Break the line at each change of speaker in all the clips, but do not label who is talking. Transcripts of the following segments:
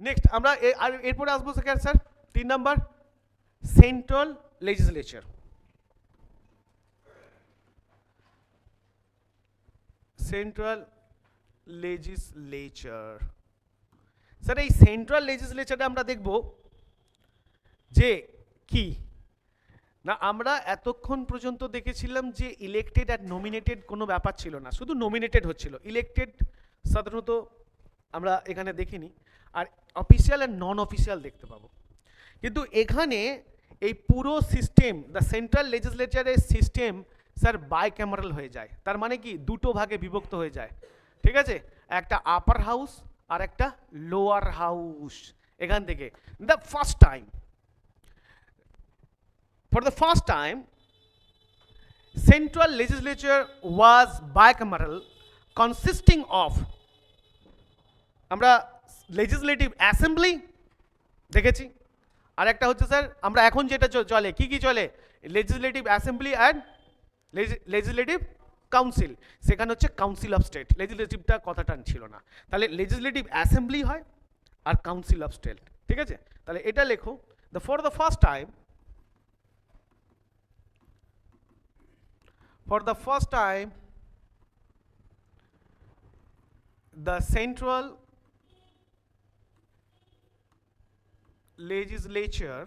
Next আমরা আর এরপরে আসবো sir 3 number central legislature. Central legislature sir এই সেন্ট্রাল লেজিসলেচারে আমরা দেখব যে কি না, আমরা এতক্ষণ পর্যন্ত দেখেছিলাম যে ইলেক্টেড আর নমিনেটেড কোনো ব্যাপার ছিল না, শুধু নমিনেটেড হচ্ছিল। ইলেক্টেড সাধারণত আমরা এখানে দেখিনি, আর অফিসিয়াল আর নন অফিসিয়াল দেখতে পাবো। কিন্তু এখানে এই পুরো সিস্টেম, দ্য সেন্ট্রাল লেজিসলেচারের সিস্টেম স্যার বাইক্যামারাল হয়ে যায়। তার মানে কি দুটো ভাগে বিভক্ত হয়ে যায়, ঠিক আছে? একটা আপার হাউস আর একটা লোয়ার হাউস। এখান থেকে the first time, for the first time, central legislature was bicameral, consisting of আমরা legislative assembly দেখেছি, আর একটা হচ্ছে স্যার আমরা এখন যেটা চলে কি কি চলে, legislative assembly and legislative council। সেখানে হচ্ছে কাউন্সিল অফ স্টেট, লেজিসলেটিভটা কথাটা ছিল না, তাহলে লেজিসলেটিভ অ্যাসেম্বলি হয় আর কাউন্সিল অফ স্টেট, ঠিক আছে? তাহলে এটা লেখো, the for the first time, for the first time, the central legislature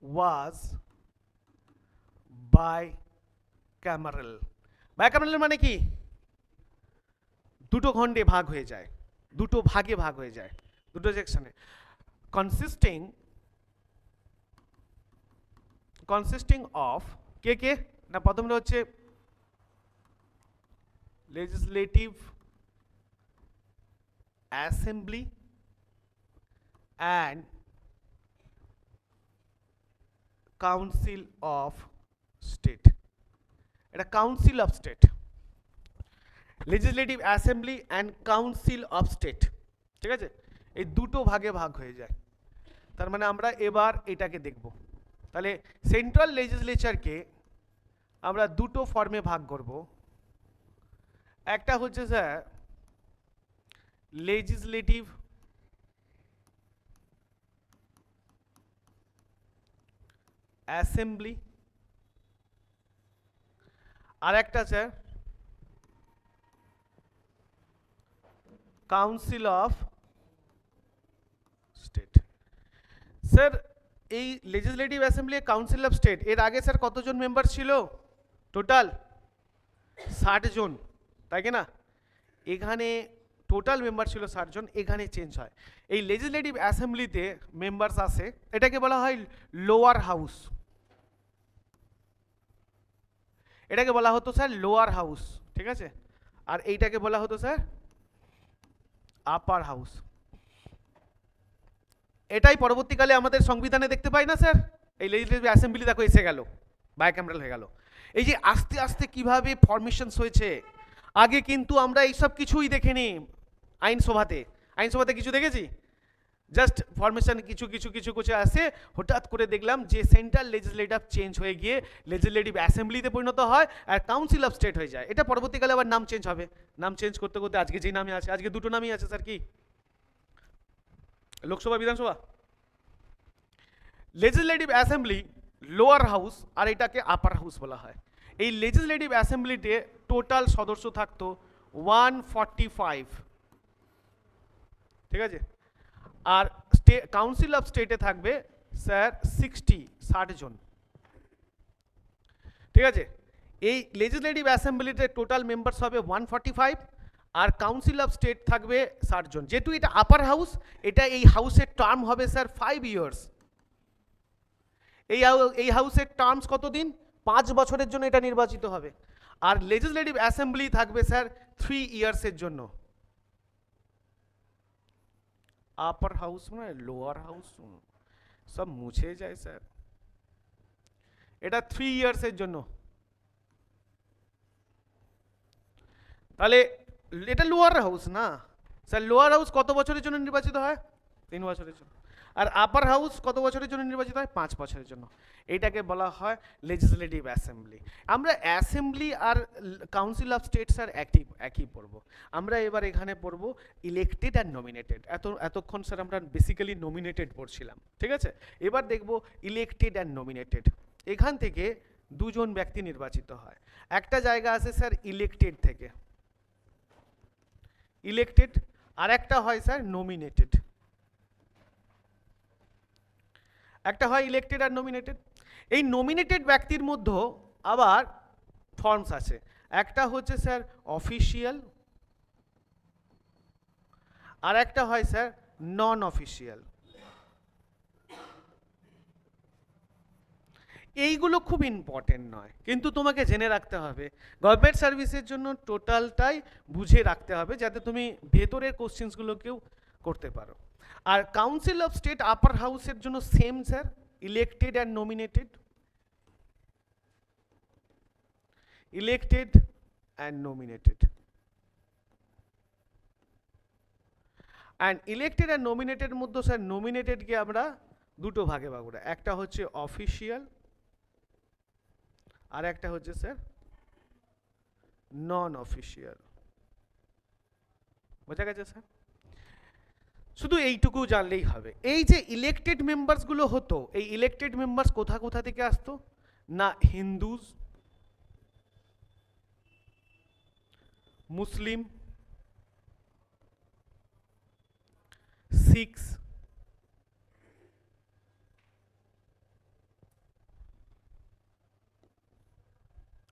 was bicameral। bicameral মানে কি? দুটো খণ্ডে ভাগ হয়ে যায়, দুটো ভাগে ভাগ হয়ে যায়, দুটো সেকশনে। consisting of কে কে না, প্রথমটা হচ্ছে legislative assembly and council of state। এটা council of state, legislative assembly and council of state, ঠিক আছে? এই দুটো ভাগে ভাগ হয়ে যায়। তার মানে আমরা এবার এটাকে দেখব। তাহলে সেন্ট্রাল লেজিসলেচারকে আমরা দুটো ফর্মে ভাগ করব। একটা হচ্ছে স্যার লেজিসলেটিভ অ্যাসেম্বলি, আর একটা sir council of state. Sir এই legislative assembly council of state এর আগে স্যার কতজন মেম্বার ছিল? টোটাল 60 জন, তাই কি না? এখানে টোটাল মেম্বার ছিল 60 জন, এখানে চেঞ্জ হয়। এই লেজিসলেটিভ অ্যাসেম্বলিতে মেম্বার্স আসে, এটাকে বলা হয় লোয়ার হাউস, এটাকে বলা হতো স্যার লোয়ার হাউস, ঠিক আছে? আর এইটাকে বলা হতো স্যার আপার হাউস। এটাই পরবর্তীকালে আমাদের সংবিধানে দেখতে পাই না স্যার, এই লেজিসলেটিভ অ্যাসেম্বলি দেখো এসে গেল, বাইক্যামেরাল হয়ে গেল। এই যে আস্তে আস্তে কিভাবে ফরমেশনস হয়েছে, আগে কিন্তু আমরা এইসব কিছুই দেখিনি। আইনসভাতে কিছু দেখেছি? জাস্ট ফরমেশন কিছু কিছু কিছু কিছু আসে, হঠাৎ করে দেখলাম যে সেন্ট্রাল লেজিসলেটিভ চেঞ্জ হয়ে গিয়ে লেজিসলেটিভ অ্যাসেম্বলিতে পরিণত হয় আর কাউন্সিল অফ স্টেট হয়ে যায়। এটা পরবর্তীকালে আবার নাম চেঞ্জ হবে, নাম চেঞ্জ করতে করতে আজকে যে নামে আছে, আজকে দুটো নামই আছে স্যার, কি লোকসভা বিধানসভা। লেজিসলেটিভ অ্যাসেম্বলি লোয়ার হাউস আর এটাকে আপার হাউস বলা হয়। এই লেজিসলেটিভ অ্যাসেম্বলিতে টোটাল সদস্য থাকতো 145, ঠিক আছে? আর কাউন্সিল অফ স্টেটে থাকবে স্যার 60 জন, ঠিক আছে? এই লেজিসলেটিভ অ্যাসেম্বলিতে টোটাল মেম্বার্স হবে 145 আর কাউন্সিল অফ স্টেট থাকবে 60 জন। যেহেতু এটা আপার হাউস, এটা এই হাউসের টার্ম হবে স্যার 5 ইয়ার্স। এই হাউসের টার্মস কতদিন? 5 বছরের জন্য এটা নির্বাচিত হবে। আর লেজিসলেটিভ অ্যাসেম্বলি থাকবে স্যার 3 ইয়ার্সের জন্য। আপার হাউস মানে লোয়ার হাউস সব মুছে যায় স্যার, এটা 3 ইয়ার্সের জন্য। তাহলে এটা লোয়ার হাউস না স্যার, লোয়ার হাউস কত বছরের জন্য নির্বাচিত হয়? 3 বছরের জন্য। আর আপার হাউস কত বছরের জন্য নির্বাচিত হয়? 5 বছরের জন্য। এটাকে বলা হয় লেজিসলেটিভ অ্যাসেম্বলি। আমরা অ্যাসেম্বলি আর কাউন্সিল অফ স্টেটস আর একই পড়বো। আমরা এবার এখানে পড়বো ইলেক্টেড অ্যান্ড নমিনেটেড। এতক্ষণ স্যার আমরা বেসিক্যালি নমিনেটেড পড়ছিলাম, ঠিক আছে? এবার দেখবো ইলেক্টেড অ্যান্ড নমিনেটেড। এখান থেকে দুজন ব্যক্তি নির্বাচিত হয়। একটা জায়গা আছে স্যার ইলেক্টেড থেকে, ইলেক্টেড, আর একটা হয় স্যার নমিনেটেড। একটা হয় ইলেক্টেড আর নমিনেটেড। এই নমিনেটেড ব্যক্তির মধ্যে আবার ফর্মস আছে। একটা হচ্ছে স্যার অফিসিয়াল, আর একটা হয় স্যার নন অফিসিয়াল। এইগুলো খুব ইম্পর্টেন্ট নয়, কিন্তু তোমাকে জেনে রাখতে হবে। গভর্নমেন্ট সার্ভিসের জন্য টোটালটাই বুঝে রাখতে হবে, যাতে তুমি ভেতরের কোশ্চেন্সগুলোকেও করতে পারো। আর কাউন্সিল অফ স্টেট আপার হাউসের জন্য same sir, elected and nominated, elected and nominated. And elected and nominated মধ্যে স্যার নমিনেটেডকে আমরা দুটো ভাগে ভাগ করি, একটা হচ্ছে অফিসিয়াল আর একটা হচ্ছে স্যার নন অফিসিয়াল। বোঝা গেছে স্যার? শুধু এইটুকু জানলেই হবে। এই যে ইলেক্টেড মেম্বার্সগুলো হতো, এই ইলেক্টেড মেম্বার্স কোথা কোথা থেকে আসতো? না হিন্দুজ, মুসলিম, শিখস,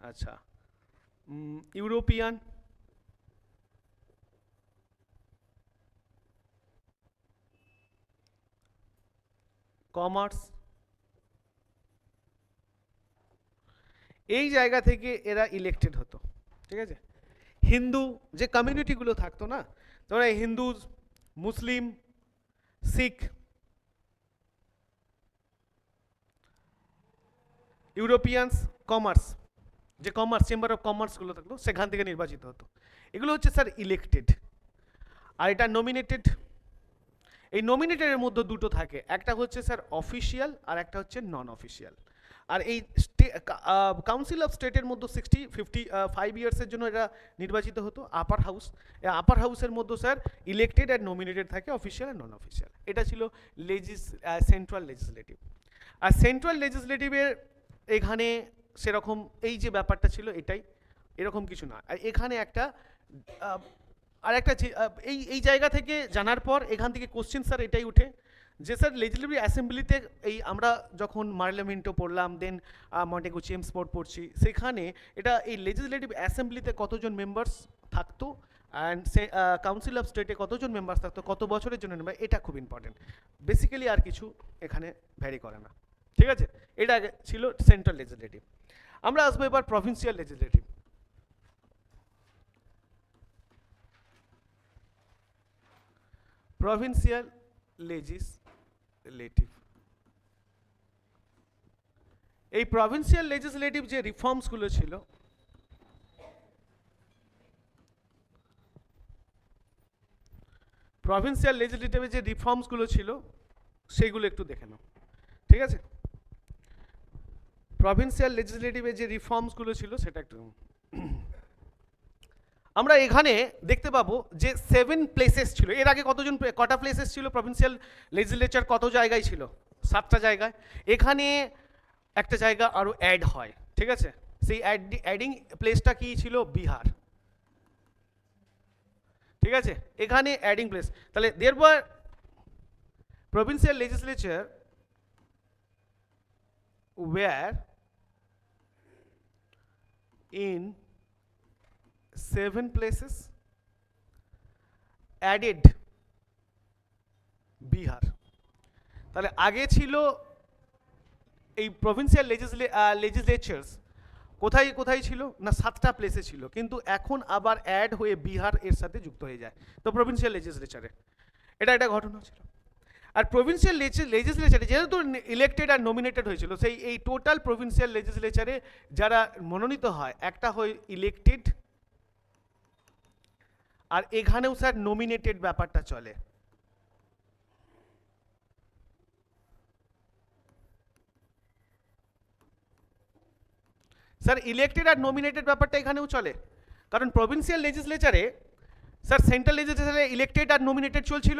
আচ্ছা, ইউরোপিয়ান, কমার্স, এই জায়গা থেকে এরা ইলেক্টেড হতো, ঠিক আছে? হিন্দু যে কমিউনিটিগুলো থাকতো না, তোমরা হিন্দুজ, মুসলিম, শিখ, ইউরোপিয়ানস, কমার্স, যে কমার্স চেম্বার অফ কমার্সগুলো থাকতো সেখান থেকে নির্বাচিত হতো। এগুলো হচ্ছে স্যার ইলেক্টেড। আর এটা নমিনেটেড। এই নমিনেটেডের মধ্যে দুটো থাকে, একটা হচ্ছে স্যার অফিসিয়াল আর একটা হচ্ছে নন অফিসিয়াল। আর এই কাউন্সিল অফ স্টেটের মধ্যে 55 ইয়ার্সের জন্য এটা নির্বাচিত হতো আপার হাউস। আপার হাউসের মধ্যে স্যার ইলেক্টেড আর নমিনেটেড থাকে, অফিসিয়াল আর নন অফিসিয়াল। এটা ছিল সেন্ট্রাল লেজিসলেটিভ। আর সেন্ট্রাল লেজিসলেটিভের এখানে সেরকম এই যে ব্যাপারটা ছিল এটাই, এরকম কিছু না। আর এখানে একটা আর একটা এই এই জায়গা থেকে জানার পর এখান থেকে কোশ্চেন স্যার এটাই উঠে যে স্যার লেজিসলেটিভ অ্যাসেম্বলিতে এই আমরা যখন মার্লামেন্টো পড়লাম, দেন মন্টেগু চেমসফোর্ড পড়ছি, সেখানে এটা এই লেজিসলেটিভ অ্যাসেম্বলিতে কতজন মেম্বার্স থাকতো অ্যান্ড কাউন্সিল অফ স্টেটে কতজন মেম্বার্স থাকতো, কত বছরের জন্য মেম্বার, এটা খুব ইম্পর্টেন্ট। বেসিক্যালি আর কিছু এখানে ভ্যারি করে না, ঠিক আছে? এটা ছিল সেন্ট্রাল লেজিসলেটিভ। আমরা আসবো এবার প্রভিন্সিয়াল লেজিসলেটিভ। প্রভিন্সিয়াল লেজিসলেটিভ, এই প্রভিন্সিয়াল লেজিসলেটিভ যে রিফর্মসগুলো ছিল, প্রভিন্সিয়াল লেজিসলেটিভে যে রিফর্মসগুলো ছিল সেগুলো একটু দেখে নাও, ঠিক আছে? প্রভিন্সিয়াল লেজিসলেটিভে যে রিফর্মসগুলো ছিল সেটা একটু আমরা এখানে দেখতে পাবো যে 7 প্লেসেস ছিল। এর আগে কটা প্লেসেস ছিল প্রভিন্সিয়াল লেজিসলেচার? কত জায়গায় ছিল? 7টা জায়গায়। এখানে একটা জায়গা আরও অ্যাড হয়, ঠিক আছে? সেই অ্যাডিং প্লেসটা কি ছিল? বিহার, ঠিক আছে? এখানে অ্যাডিং প্লেস। তাহলে therefore provincial legislature were in 7 places added Bihar. তাহলে আগে ছিল এই প্রভিন্সিয়াল লেজিসলেচার্স কোথায় কোথায় ছিল না 7টা প্লেসে ছিল, কিন্তু এখন আবার অ্যাড হয়ে বিহার এর সাথে যুক্ত হয়ে যায় তো প্রভিন্সিয়াল লেজিসলেচারে। এটা একটা ঘটনা ছিল। আর প্রভিন্সিয়াল লেজিসলেচারে যেহেতু ইলেক্টেড আর নমিনেটেড হয়েছিল, সেই এই টোটাল প্রভিন্সিয়াল লেজিসলেচারে যারা মনোনীত হয়, একটা হয় ইলেক্টেড, আর এখানেও স্যার নমিনেটেড ব্যাপারটা চলে। স্যার ইলেক্টেড আর নমিনেটেড ব্যাপারটা এখানেও চলে, কারণ প্রভিন্সিয়াল লেজিসলেচারে স্যার সেন্ট্রাল লেজিসলেচারে ইলেক্টেড আর নমিনেটেড চলছিল,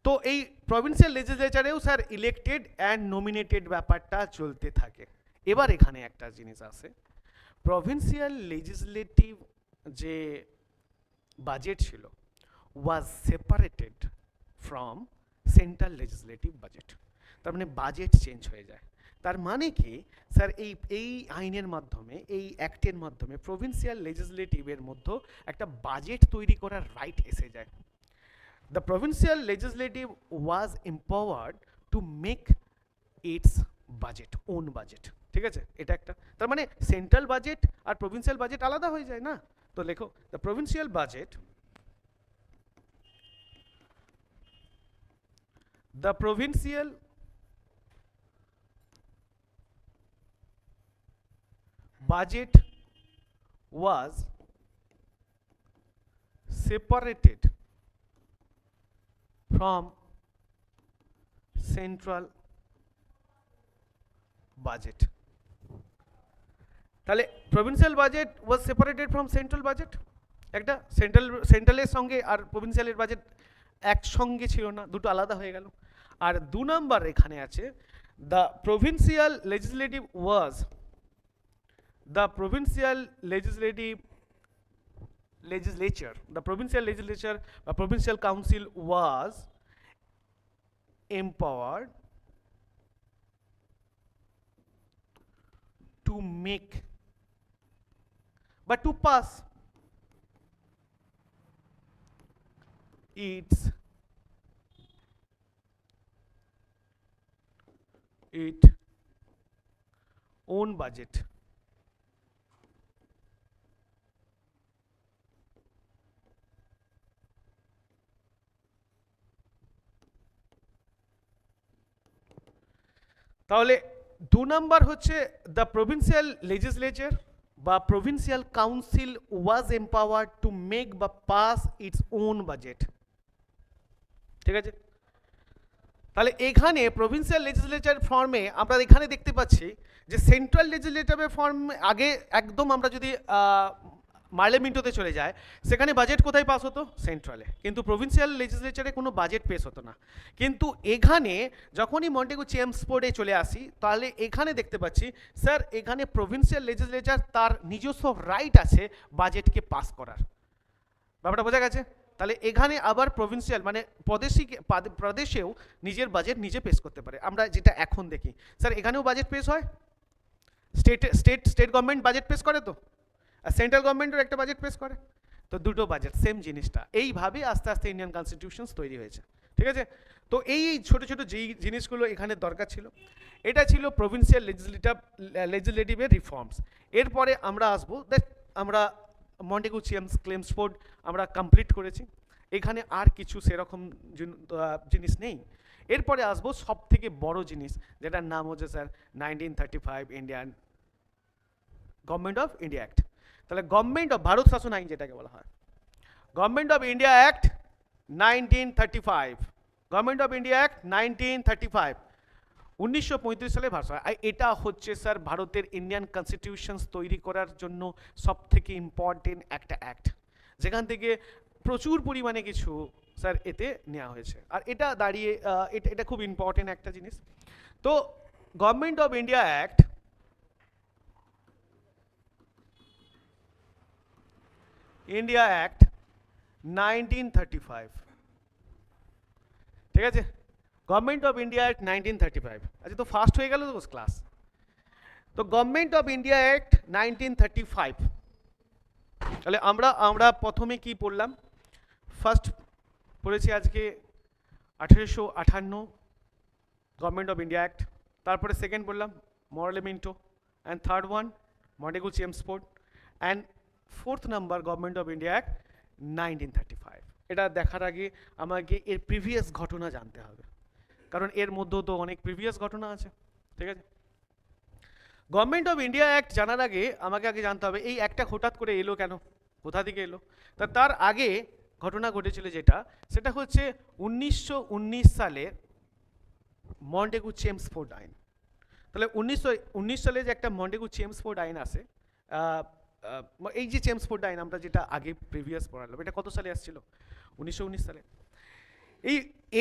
তো এই প্রভিন্সিয়াল লেজিসলেচারেও স্যার ইলেক্টেড অ্যান্ড নমিনেটেড ব্যাপারটা চলতে থাকে। এবার এখানে একটা জিনিস আছে, প্রভিন্সিয়াল লেজিসলেটিভ যে বাজেট ছিল was separated from central legislative budget, তার মানে বাজেট চেঞ্জ হয়ে যায়। তার মানে কি স্যার এই আইনের মাধ্যমে, এই অ্যাক্টের মাধ্যমে প্রভিন্সিয়াল লেজিসলেটিভের মধ্যে একটা বাজেট তৈরি করার রাইট এসে যায়। The provincial legislative was empowered to make its budget, own budget, ঠিক আছে, এটা একটা, তার মানে সেন্ট্রাল বাজেট আর প্রভিন্সিয়াল বাজেট আলাদা হয়ে যায় না। তো লেখো the provincial budget, the provincial budget was separated from central budget, তাহলে provincial budget was separated from central budget, একটা সেন্ট্রালের সঙ্গে আর প্রভিন্সিয়ালের বাজেট একসঙ্গে ছিল না, দুটো আলাদা হয়ে গেল। আর 2 নাম্বার এখানে আছে the provincial legislative was, the provincial legislature, the provincial legislature or provincial council was empowered to make, but to pass its own budget, তাহলে 2 নাম্বার হচ্ছে দ্য প্রভিন্সিয়াল লেজিসলেচার বা provincial council was empowered to make বা pass its own budget, ঠিক আছে। তাহলে এখানে provincial legislature ফর্মে আমরা এখানে দেখতে পাচ্ছি যে সেন্ট্রাল লেজিসলেটিভের ফর্ম আগে একদম আমরা যদি পার্লামেন্টতে চলে যায়, সেখানে বাজেট কোথায় পাস হতো? সেন্ট্রালে, কিন্তু প্রভিন্সিয়াল লেজিসলেচারে কোনো বাজেট পেশ হতো না। কিন্তু এখানে যখনই মন্টেগু চেমসফোর্ডে চলে আসি, তাহলে এখানে দেখতে পাচ্ছি স্যার এখানে প্রভিন্সিয়াল লেজিসলেচার তার নিজস্ব রাইট আছে বাজেটকে পাস করার, ব্যাপারটা বোঝা গেছে? তাহলে এখানে আবার প্রভিন্সিয়াল মানে প্রদেশেও নিজের বাজেট নিজে পেশ করতে পারে, আমরা যেটা এখন দেখি। স্যার এখানেও বাজেট পেশ হয়, স্টেট গভর্নমেন্ট বাজেট পেশ করে, তো আর সেন্ট্রাল গভর্নমেন্টের একটা বাজেট পেশ করে, তো দুটো বাজেট সেম জিনিসটা। এইভাবে আস্তে আস্তে ইন্ডিয়ান কনস্টিটিউশনস তৈরি হয়েছে, ঠিক আছে। তো এই ছোট ছোট যেই জিনিসগুলো এখানে দরকার ছিল, এটা ছিল প্রভিন্সিয়াল লেজিসলেটিভের রিফর্মস। এরপরে আমরা আসবো আমরা মন্টেগু চেমসফোর্ড আমরা কমপ্লিট করেছি, এখানে আর কিছু সেরকম জিনিস নেই। এরপরে আসবো সব থেকে বড় জিনিস, যেটার নাম হচ্ছে sir 1935 Indian government of India act. তাহলে গভর্নমেন্ট অফ ভারত শাসন আইন যেটাকে বলা হয়, government of India act 1935, government of India act 1935 1935 সালে ভারত হয়। এটা হচ্ছে স্যার ভারতের ইন্ডিয়ান কনস্টিটিউশনস তৈরি করার জন্য সব থেকে ইম্পর্টেন্ট একটা অ্যাক্ট, যেখান থেকে প্রচুর পরিমাণে কিছু স্যার এতে নেওয়া হয়েছে। আর এটা দাঁড়িয়ে এটা খুব ইম্পর্টেন্ট একটা জিনিস। তো government of India act India act 1935, ঠিক আছে, গভর্নমেন্ট অফ ইন্ডিয়া অ্যাক্ট 1935। আচ্ছা, তো ফার্স্ট হয়ে গেল তো ক্লাস। তো গভর্নমেন্ট অফ ইন্ডিয়া অ্যাক্ট 1935, তাহলে আমরা প্রথমে কি পড়লাম? ফার্স্ট পড়েছি আজকে 1858 গভর্নমেন্ট অফ ইন্ডিয়া অ্যাক্ট, তারপরে সেকেন্ড পড়লাম Morley Minto, and third one Montagu Chelmsford, and fourth number government of India act 1935। এটা দেখার আগে আমাকে এর প্রিভিয়াস ঘটনা জানতে হবে, কারণ এর মধ্যেও তো অনেক প্রিভিয়াস ঘটনা আছে, ঠিক আছে। গভর্নমেন্ট অফ ইন্ডিয়া অ্যাক্ট জানার আগে আমাকে আগে জানতে হবে এই অ্যাক্টটা হঠাৎ করে এলো কেন, কোথা থেকে এলো। তার আগে ঘটনা ঘটেছিল সেটা হচ্ছে 1919 সালের মন্টেগু চেমসফোর্ড আইন। তাহলে 1919 সালে যে একটা মন্টেগু চেমসফোর্ড আইন আসে, এই যে চেমসফোর্ড আইন আমরা যেটা আগে প্রিভিয়াস পড়ালাম, এটা কত সালে আসছিল? 1919 সালে। এই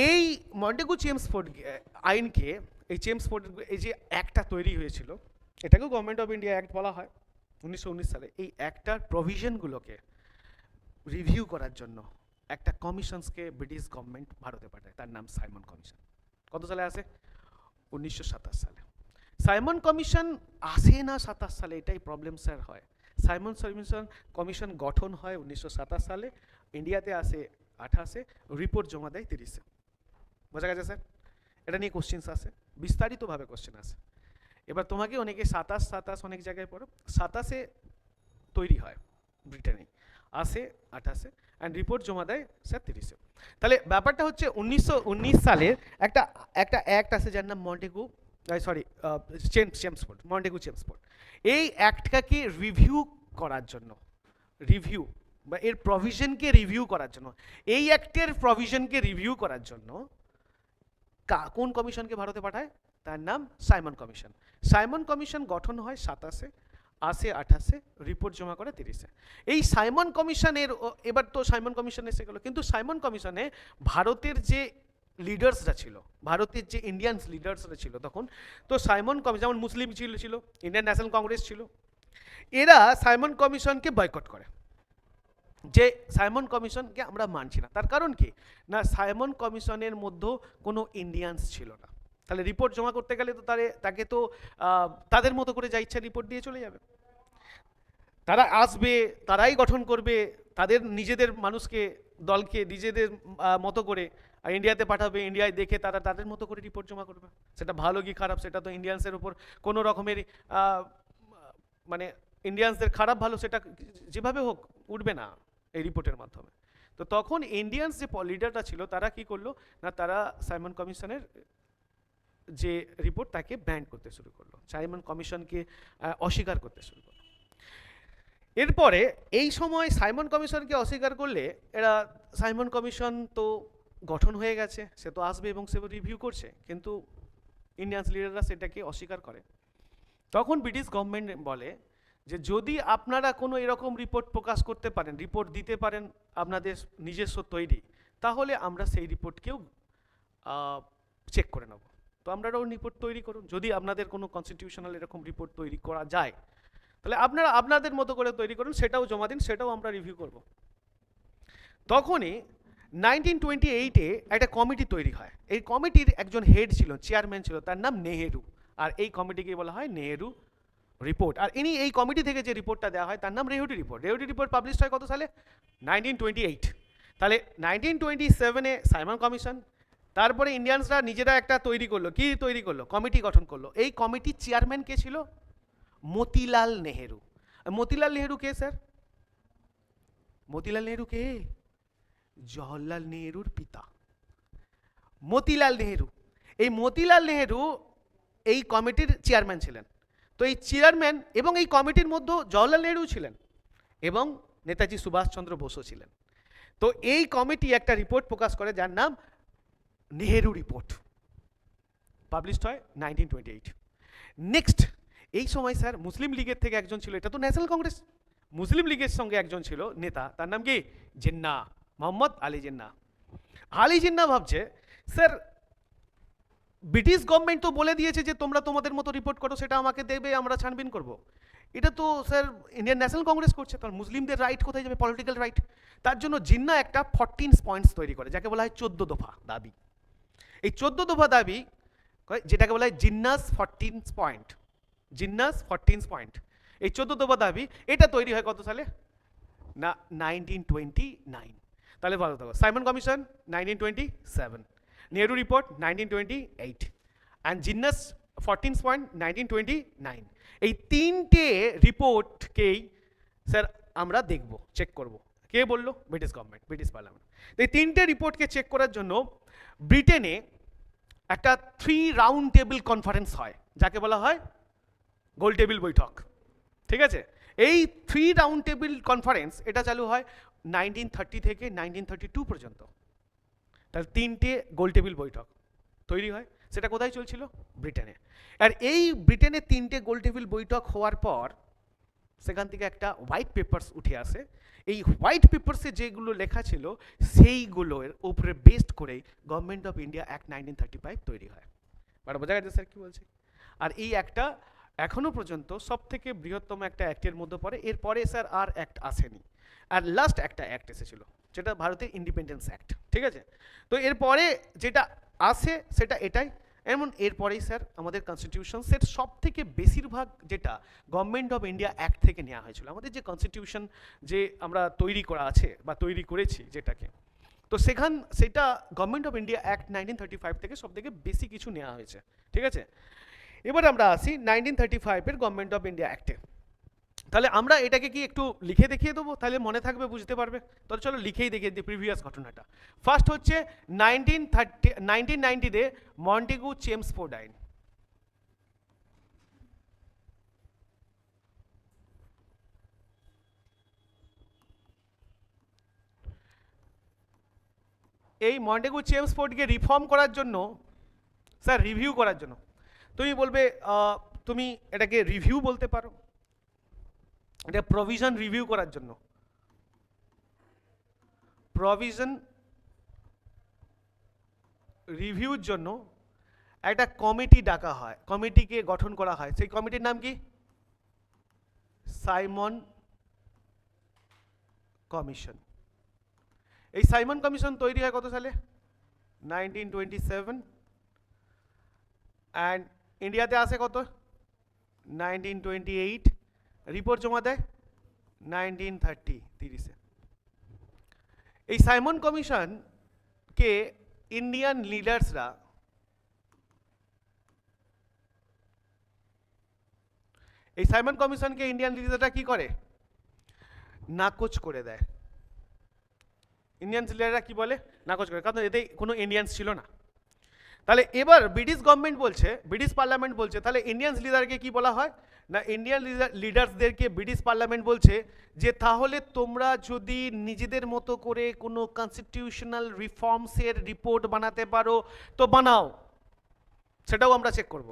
এই মন্টেগু চেমসফোর্ড আইনকে, এই চেমসফোর্ড এই যে অ্যাক্টটা তৈরি হয়েছিল, এটাকেও গভর্নমেন্ট অফ ইন্ডিয়া অ্যাক্ট বলা হয় 1919 সালে। এই অ্যাক্টটার প্রভিশনগুলোকে রিভিউ করার জন্য একটা কমিশনসকে ব্রিটিশ গভর্নমেন্ট ভারতে পাঠায়, তার নাম সাইমন কমিশন। কত সালে আসে? 1927 সালে। সাইমন কমিশন আসে না 27 সালে, এটাই প্রবলেম স্যার হয়। সাইমন কমিশন গঠন হয় 1927 সালে, ইন্ডিয়াতে আসে 28-এ, রিপোর্ট জমা দেয় 30-এ। বোঝা গেছে স্যার? এটা নিয়ে কোশ্চেন্স আসে, বিস্তারিতভাবে কোশ্চেন আসে। এবার তোমাকে অনেকে 27 অনেক জায়গায় পড়ো, 27-এ তৈরি হয় ব্রিটেনে, আসে 28-এ, অ্যান্ড রিপোর্ট জমা দেয় স্যার 30-এ। তাহলে ব্যাপারটা হচ্ছে 1919 সালের একটা অ্যাক্ট আছে যার নাম Montagu, sorry Chelmsford, Montagu Chelmsford. এই অ্যাক্টটাকে রিভিউ করার জন্য, রিভিউ বা এর প্রভিশনকে রিভিউ করার জন্য, এই অ্যাক্টের প্রভিশনকে রিভিউ করার জন্য কোন কমিশনকে ভারতে পাঠায়? তার নাম সাইমন কমিশন। সাইমন কমিশন গঠন হয় 27-এ, আসে 28-এ, রিপোর্ট জমা করে 30-এ। এই সাইমন কমিশনের, এবার তো সাইমন কমিশন এসে গেল, কিন্তু সাইমন কমিশনে ভারতের যে লিডার্সরা ছিল, ভারতের যে ইন্ডিয়ান লিডার্সরা ছিল তখন, তো সাইমন কমিশন, যেমন মুসলিম ছিল, ইন্ডিয়ান ন্যাশনাল কংগ্রেস ছিল, এরা সাইমন কমিশনকে বয়কট করে, যে সাইমন কমিশনকে আমরা মানছি না। তার কারণ কি না, সাইমন কমিশনের মধ্যে কোনো ইন্ডিয়ানস ছিল না। তাহলে রিপোর্ট জমা করতে গেলে তো তাকে তো তাদের মতো করে যা ইচ্ছা রিপোর্ট দিয়ে চলে যাবে। তারা আসবে, তারাই গঠন করবে তাদের নিজেদের মানুষকে, দলকে নিজেদের মতো করে ইন্ডিয়াতে পাঠাবে, ইন্ডিয়ায় দেখে তারা তাদের মতো করে রিপোর্ট জমা করবে। সেটা ভালো কি খারাপ সেটা তো ইন্ডিয়ানসের উপর কোনো রকমের মানে ইন্ডিয়ানসদের খারাপ ভালো সেটা যেভাবে হোক উঠবে না এই রিপোর্টের মাধ্যমে। তো তখন ইন্ডিয়ানস যে লিডারটা ছিল তারা কি করলো না, তারা সাইমন কমিশনের যে রিপোর্ট তাকে ব্যান করতে শুরু করলো, সাইমন কমিশনকে অস্বীকার করতে শুরু করলো। এরপরে এই সময় সাইমন কমিশনকে অস্বীকার করলে, এরা সাইমন কমিশন তো গঠন হয়ে গেছে, সে তো আসবে এবং সে রিভিউ করছে, কিন্তু ইন্ডিয়ানস লিডাররা সেটাকে অস্বীকার করে। তখন ব্রিটিশ গভর্নমেন্ট বলে যে যদি আপনারা কোনো এরকম রিপোর্ট প্রকাশ করতে পারেন, রিপোর্ট দিতে পারেন আপনাদের নিজস্ব তৈরি, তাহলে আমরা সেই রিপোর্টকেও চেক করে নেব। তো আপনারাও রিপোর্ট তৈরি করুন, যদি আপনাদের কোনো কনস্টিটিউশনাল এরকম রিপোর্ট তৈরি করা যায় তাহলে আপনারা আপনাদের মতো করে তৈরি করুন, সেটাও জমা দিন, সেটাও আমরা রিভিউ করব। তখনই 1928-এ একটা কমিটি তৈরি হয়। এই কমিটির একজন হেড ছিল, চেয়ারম্যান ছিল, তার নাম নেহেরু, আর এই কমিটিকে বলা হয় নেহেরু রিপোর্ট। আর এই কমিটি থেকে যে রিপোর্টটা দেওয়া হয় তার নাম রেহুটি রিপোর্ট। রেহুটি রিপোর্ট পাবলিশ হয় কত সালে? 1928। তাহলে 1927-এ সাইমন কমিশন, তারপরে ইন্ডিয়ানসরা নিজেরা একটা তৈরি করলো, কি তৈরি করলো? কমিটি গঠন করলো। এই কমিটির চেয়ারম্যান কে ছিল? মতিলাল নেহেরু। মতিলাল নেহেরু কে স্যার? মতিলাল নেহেরু কে? জওহরলাল নেহেরুর পিতা মতিলাল নেহেরু। এই মতিলাল নেহেরু এই কমিটির চেয়ারম্যান ছিলেন। তো এই চেয়ারম্যান এবং এই কমিটির মধ্যে জওহরলাল নেহেরু ছিলেন এবং নেতাজি সুভাষচন্দ্র বসু ছিলেন। তো এই কমিটি একটা রিপোর্ট প্রকাশ করে যার নাম নেহেরু রিপোর্ট, পাবলিশড হয় 1928। নেক্সট এই সময় স্যার মুসলিম লীগের থেকে একজন ছিল, এটা তো ন্যাশনাল কংগ্রেস, মুসলিম লীগের সঙ্গে একজন ছিল নেতা, তার নাম কি? জিন্না, মোহাম্মদ আলী জিন্না। আলী জিন্না ভাবছে স্যার ব্রিটিশ গভর্নমেন্ট তো বলে দিয়েছে যে তোমরা তোমাদের মতো রিপোর্ট করো, সেটা আমাকে দেবে, আমরা ছানবিন করব। এটা তো স্যার ইন্ডিয়ান ন্যাশনাল কংগ্রেস করছে, তার মুসলিমদের রাইট কোথায় যাবে? Political right. তার জন্য জিন্না একটা 14 পয়েন্টস তৈরি করে, যাকে বলা হয় 14 দফা দাবি। এই 14 দফা দাবি, যেটাকে বলা হয় জিন্নাস 14 পয়েন্ট, জিন্নাস 14 পয়েন্ট, এই 14 দফা দাবি, এটা তৈরি হয় কত সালে? না 1929। তাহলে ভালো থাকো, Simon commission 1927, Nehru report 1928, and Jinnah's 14 point 1929। এই তিনটে রিপোর্টকেই স্যার আমরা দেখব, চেক করব। কে বললো? British government, British parliament. এই তিনটে রিপোর্টকে চেক করার জন্য ব্রিটেনে একটা 3 রাউন্ড টেবিল কনফারেন্স হয়, যাকে বলা হয় গোল টেবিল বৈঠক। ঠিক আছে? এই 3 রাউন্ড টেবিল কনফারেন্স এটা চালু হয় 1930 থেকে 1932 পর্যন্ত। তাহলে 3টে গোল টেবিল বৈঠক তৈরি হয়। সেটা কোথায় চলছিল? ব্রিটেনে। আর এই ব্রিটেনে 3টে গোল টেবিল বৈঠক হওয়ার পর সেখান থেকে একটা হোয়াইট পেপারস উঠে আসে। এই হোয়াইট পেপারসে যেগুলো লেখা ছিল সেইগুলোর উপরে বেসড করেই গভর্নমেন্ট অফ ইন্ডিয়া অ্যাক্ট 1935 তৈরি হয়। মানে বোঝা গেছে স্যার কি বলছি? আর এই একটা এখনো পর্যন্ত সব থেকে বৃহত্তম একটা অ্যাক্টের মধ্যে পড়ে। এরপরে স্যার আর অ্যাক্ট আসেনি, আর লাস্ট একটা অ্যাক্ট এসেছিল যেটা ভারতের ইন্ডিপেন্ডেন্স অ্যাক্ট, ঠিক আছে? তো এরপরে যেটা আসে সেটা এটাই। এমন এরপরেই স্যার আমাদের কনস্টিটিউশনসের সব থেকে বেশিরভাগ যেটা গভর্নমেন্ট অফ ইন্ডিয়া অ্যাক্ট থেকে নেওয়া হয়েছিল। আমাদের যে কনস্টিটিউশন যে আমরা তৈরি করা আছে বা তৈরি করেছি যেটাকে, তো সেটা গভর্নমেন্ট অফ ইন্ডিয়া অ্যাক্ট 1935 থেকে সব থেকে বেশি কিছু নেওয়া হয়েছে, ঠিক আছে? এবার আমরা আসি 1935-এর গভর্নমেন্ট অফ ইন্ডিয়া অ্যাক্টে। তাহলে আমরা এটাকে কি একটু লিখে দেখিয়ে দেবো, তাহলে মনে থাকবে, বুঝতে পারবে? তাহলে চলো লিখেই দেখিয়ে দিই প্রিভিয়াস ঘটনাটা। ফার্স্ট হচ্ছে 1990-তে মন্টেগু চেমসফোর্ড আইন। এই মন্টেগু চেমসফোর্ডকে রিফর্ম করার জন্য, স্যার রিভিউ করার জন্য, তুমি বলবে তুমি এটাকে রিভিউ বলতে পারো, এটা প্রভিশন রিভিউ করার জন্য, প্রভিশন রিভিউর জন্য একটা কমিটি ডাকা হয়, কমিটিকে গঠন করা হয়। সেই কমিটির নাম কি? Simon commission. এই সাইমন কমিশন তৈরি হয় কত সালে? 1927। অ্যান্ড ইন্ডিয়াতে আসে কত? 1928। রিপোর্ট জমা দেয় 1930। এই সাইমন কমিশনকে ইন্ডিয়ান লিডার্সরা কি করে? নাকচ করে দেয়। ইন্ডিয়ান লিডাররা কি বলে? নাকচ করে, কারণ এতে কোনো ইন্ডিয়ানস ছিল না। তাহলে এবার ব্রিটিশ গভর্নমেন্ট বলছে, ব্রিটিশ পার্লামেন্ট বলছে, তাহলে ইন্ডিয়ান লিডারকে কি বলা হয় না? ইন্ডিয়ান লিডার্সদেরকে ব্রিটিশ পার্লামেন্ট বলছে যে তাহলে তোমরা যদি নিজেদের মতো করে কোনো কনস্টিটিউশনাল রিফর্মসের রিপোর্ট বানাতে পারো তো বানাও, সেটাও আমরা চেক করব।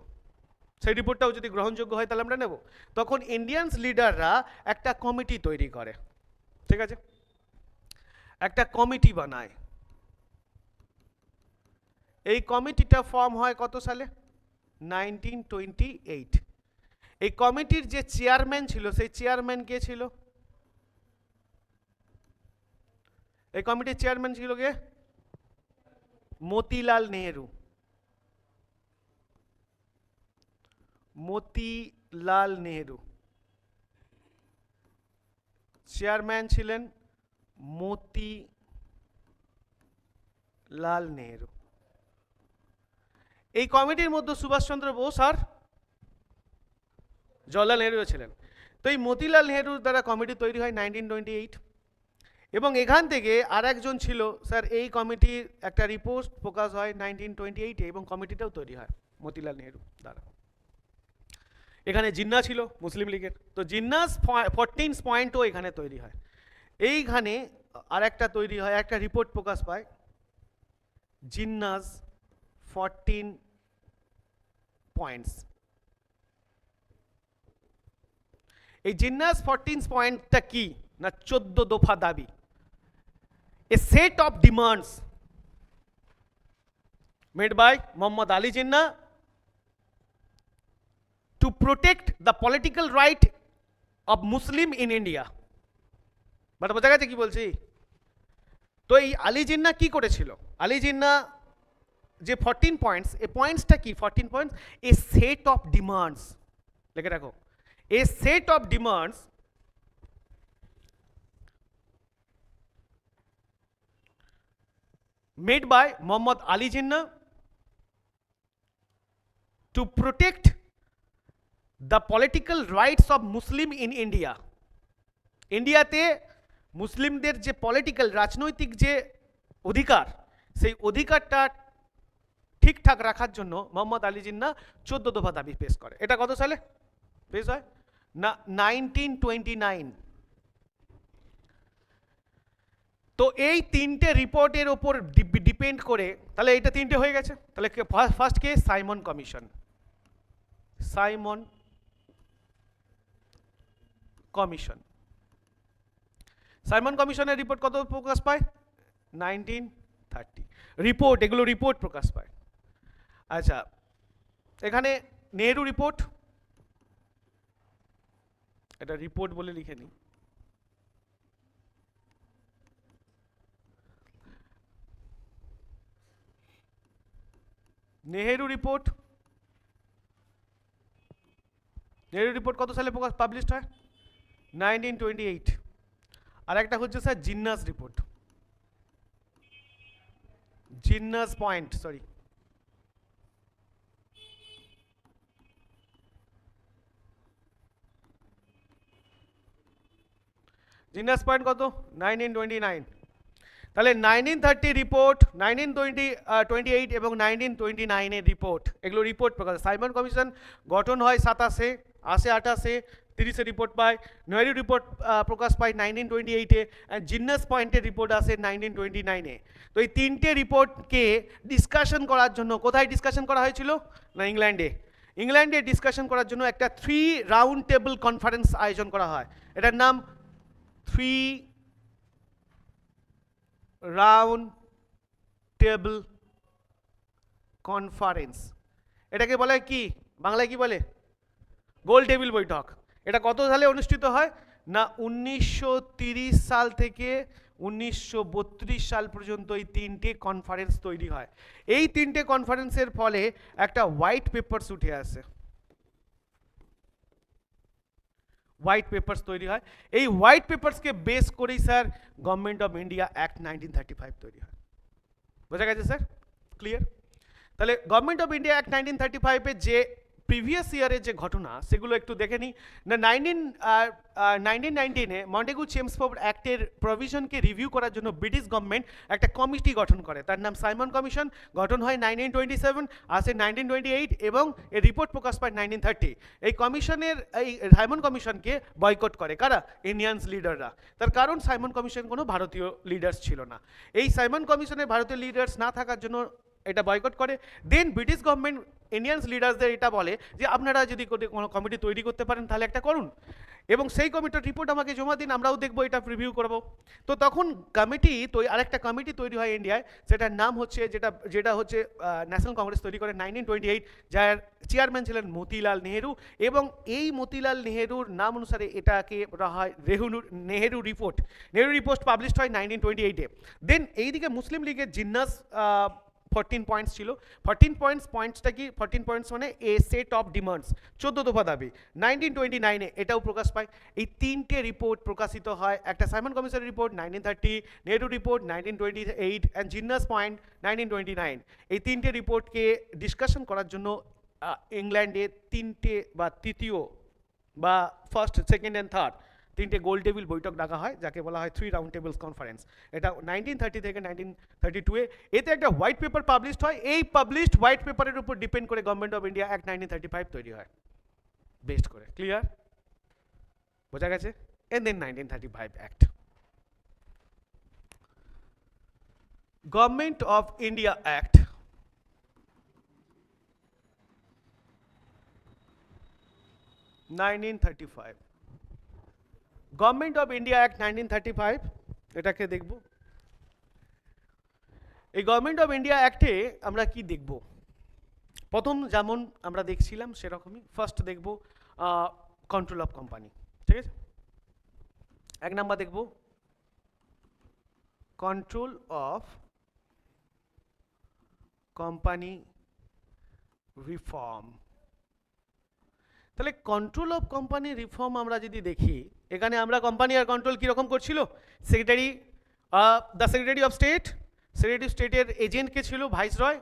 সেই রিপোর্টটাও যদি গ্রহণযোগ্য হয় তাহলে আমরা নেব। তখন ইন্ডিয়ান লিডাররা একটা কমিটি তৈরি করে, ঠিক আছে? একটা কমিটি বানায়। এই কমিটিটা ফর্ম হয় কত সালে? 1928। এই কমিটির যে চেয়ারম্যান ছিল, সেই চেয়ারম্যান কে ছিল? এই কমিটির চেয়ারম্যান ছিল কে? মতিলাল নেহেরু। মতিলাল নেহেরু চেয়ারম্যান ছিলেন, মতিলাল নেহেরু। এই কমিটির মধ্যে সুভাষচন্দ্র বোস আর জওয়াহরলাল নেহেরুও ছিলেন। তো এই মতিলাল নেহেরুর দ্বারা কমিটি তৈরি হয় 1928। এবং এখান থেকে আর একজন ছিল স্যার, এই কমিটির একটা রিপোর্ট প্রকাশ হয় 1928 এবং কমিটিটাও তৈরি হয় মতিলাল নেহেরু দ্বারা। এখানে জিন্না ছিল মুসলিম লীগের, তো জিন্নাস 14 পয়েন্টও এখানে তৈরি হয়। এইখানে আর একটা তৈরি হয়, একটা রিপোর্ট প্রকাশ পায়, জিন্নাস 14 পয়েন্টস। এই জিন্নাস 14 পয়েন্টটা কি না? 14 দফা দাবি, a set of demands made by Muhammad Ali Jinnah to protect the political right of Muslim in India. But বোঝা গেছে কি বলছি? তো এই আলী জিন্নাহ কি করেছিল? আলী জিন্নাহ যে 14 পয়েন্টস, এই পয়েন্টসটা কি? 14 points a set of demands, লিখে রাখো, a set of demands made by Muhammad Ali Jinnah to protect the political rights of Muslim in India. ইন্ডিয়াতে মুসলিমদের যে পলিটিক্যাল, রাজনৈতিক যে অধিকার, সেই অধিকারটা ঠিকঠাক রাখার জন্য মোহাম্মদ আলী জিন্নাহ 14 দফা দাবি পেশ করে। এটা কত সালে পেশ হয়? না 1929। তো এই তিনটে রিপোর্টের ওপর ডিপেন্ড করে, তাহলে এটা তিনটে হয়ে গেছে। তাহলে ফার্স্ট কে? Simon commission. Simon commission. Simon কমিশনের রিপোর্ট কত প্রকাশ পায়? 1930। রিপোর্ট, এগুলো রিপোর্ট প্রকাশ পায়। আচ্ছা, এখানে নেহেরু রিপোর্ট, এটা রিপোর্ট বলে লিখে নিই। নেহেরু রিপোর্ট, নেহেরু রিপোর্ট কত সালে পাবলিশড হয়? 1928। আর একটা হচ্ছে sir Jinnah's report, Jinnah's point, sorry, Jinnah's point কত? 1929। তাহলে 1930 রিপোর্ট, 1928 এবং 1929 এর রিপোর্ট, এগুলো রিপোর্ট প্রকাশ। সাইমন কমিশন গঠন হয় 27-এ, আসে 28-এ, 30-এ রিপোর্ট পায়। নেহেরু রিপোর্ট প্রকাশ পায় 1928-এ, অ্যান্ড জিন্নাস পয়েন্টের রিপোর্ট আসে 1929-এ। তো এই তিনটে রিপোর্টকে ডিসকাশন করার জন্য কোথায় ডিসকাশন করা হয়েছিল? না, ইংল্যান্ডে। ইংল্যান্ডে ডিসকাশন করার জন্য একটা 3 রাউন্ড টেবিল কনফারেন্স আয়োজন করা হয়। এটার নাম 3 রাউন্ড টেবিল কনফারেন্স। এটাকে বলে কি, বাংলায় কি বলে? গোল টেবিল বৈঠক। এটা কত সালে অনুষ্ঠিত হয়? না 1930 সাল থেকে 1932 সাল পর্যন্ত এই তিনটে কনফারেন্স তৈরি হয়। এই তিনটে কনফারেন্সের ফলে একটা হোয়াইট পেপারস উঠে আসে, হোয়াইট পেপারস তৈরি হয়। এই হোয়াইট পেপারসকে বেস করেই sir government of India act 1935 তৈরি হয়। বোঝা গেছে স্যার? ক্লিয়ার? তাহলে গভর্নমেন্ট অফ ইন্ডিয়া অ্যাক্ট 1935-এ যে প্রিভিয়াস ইয়ারের যে ঘটনা সেগুলো একটু দেখে নিই। না 1919-এ মন্টেগু চেমসফোর্ড অ্যাক্টের প্রভিশনকে রিভিউ করার জন্য ব্রিটিশ গভর্নমেন্ট একটা কমিটি গঠন করে, তার নাম সাইমন কমিশন। গঠন হয় 1927, আসে 1928 এবং এর রিপোর্ট প্রকাশ পায় 1930। এই কমিশনের, এই সাইমন কমিশনকে বয়কট করে কারা? ইন্ডিয়ানস লিডাররা। তার কারণ সাইমন কমিশন কোনো ভারতীয় লিডার্স ছিল না। এই সাইমন কমিশনের ভারতীয় লিডার্স না থাকার জন্য এটা বয়কট করে। দেন ব্রিটিশ গভর্নমেন্ট ইন্ডিয়ানস লিডার্সদের এটা বলে যে আপনারা যদি কোনো কমিটি তৈরি করতে পারেন তাহলে একটা করুন, এবং সেই কমিটির রিপোর্ট আমাকে জমা দিন, আমরাও দেখবো, এটা রিভিউ করবো। তো তখন কমিটি, আরেকটা কমিটি তৈরি হয় ইন্ডিয়ায়, সেটার নাম হচ্ছে, যেটা হচ্ছে ন্যাশনাল কংগ্রেস তৈরি করে 1928, যার চেয়ারম্যান ছিলেন মতিলাল নেহেরু। এবং এই মতিলাল নেহেরুর নাম অনুসারে এটাকে বলা হয় Nehru report. Nehru report published হয় 1928-এ। দেন এইদিকে মুসলিম লীগের জিন্নাস 14 পয়েন্টস ছিল। 14 পয়েন্টসটা কি? 14 পয়েন্টস মানে এ সেট অফ ডিমান্ডস, 14 দফা দাবি। 1929-এ এটাও প্রকাশ পায়। এই তিনটে রিপোর্ট প্রকাশিত হয়, একটা সাইমন কমিশনের report 1930, Nehru report 1928 and Jinnah's point 1929। এই তিনটে রিপোর্টকে ডিসকাশন করার জন্য ইংল্যান্ডে তিনটে বা তৃতীয় বা ফার্স্ট, সেকেন্ড অ্যান্ড থার্ড তিনটে গোল টেবিল বৈঠক ডাকা হয়, যাকে বলা হয় 3 রাউন্ড টেবিলস কনফারেন্স। এটা 1930 থেকে 1932-এ। এতে একটা হোয়াইট পেপার পাবলিশড হয়। এই পাবলিশড হোয়াইট পেপারের উপর ডিপেন্ড করে গভর্নমেন্ট অফ ইন্ডিয়া অ্যাক্ট 1935 তৈরি হয়, বেস্ট করে। ক্লিয়ার? বোঝা গেছে? And then 1935 act. Government of India act 1935, government of India act 1935, এটাকে দেখব। এই গভর্নমেন্ট অফ ইন্ডিয়া অ্যাক্টে আমরা কি দেখব? প্রথম যেমন আমরা দেখছিলাম সেরকমই। ফার্স্ট দেখব কন্ট্রোল অফ কোম্পানি, ঠিক আছে? 1 নাম্বার দেখব কন্ট্রোল অফ কোম্পানি রিফর্ম। তাহলে কন্ট্রোল অফ কোম্পানি রিফর্ম আমরা যদি দেখি, এখানে আমরা কোম্পানি আর কন্ট্রোল কীরকম করছিল? The secretary of state, secretary of স্টেটের এজেন্ট কে ছিল? ভাইসরয়।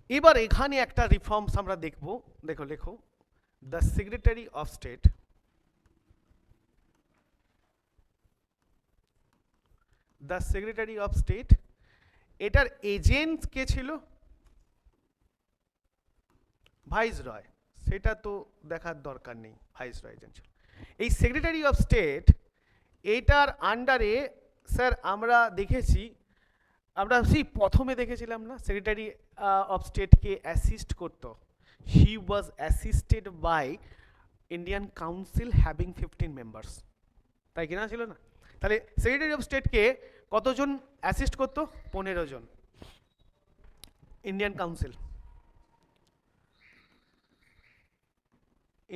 এবার এখানে একটা রিফর্মস আমরা দেখব। লেখো the secretary of state, the secretary of state, এটার এজেন্ট কে ছিল? ভাইসরয়। সেটা তো দেখার দরকার নেই, ভাইসরয় এজেন্ট ছিল। এই সেক্রেটারি অফ স্টেট, এটার আন্ডারে স্যার আমরা দেখেছি, আমরা সেই প্রথমে দেখেছিলাম না, সেক্রেটারি অফ স্টেটকে অ্যাসিস্ট করতো, he was assisted by Indian council having 15 members. তাই কিনা ছিল না? তাহলে সেক্রেটারি অফ স্টেটকে কতজন অ্যাসিস্ট করতো? 15 জন। ইন্ডিয়ান কাউন্সিল,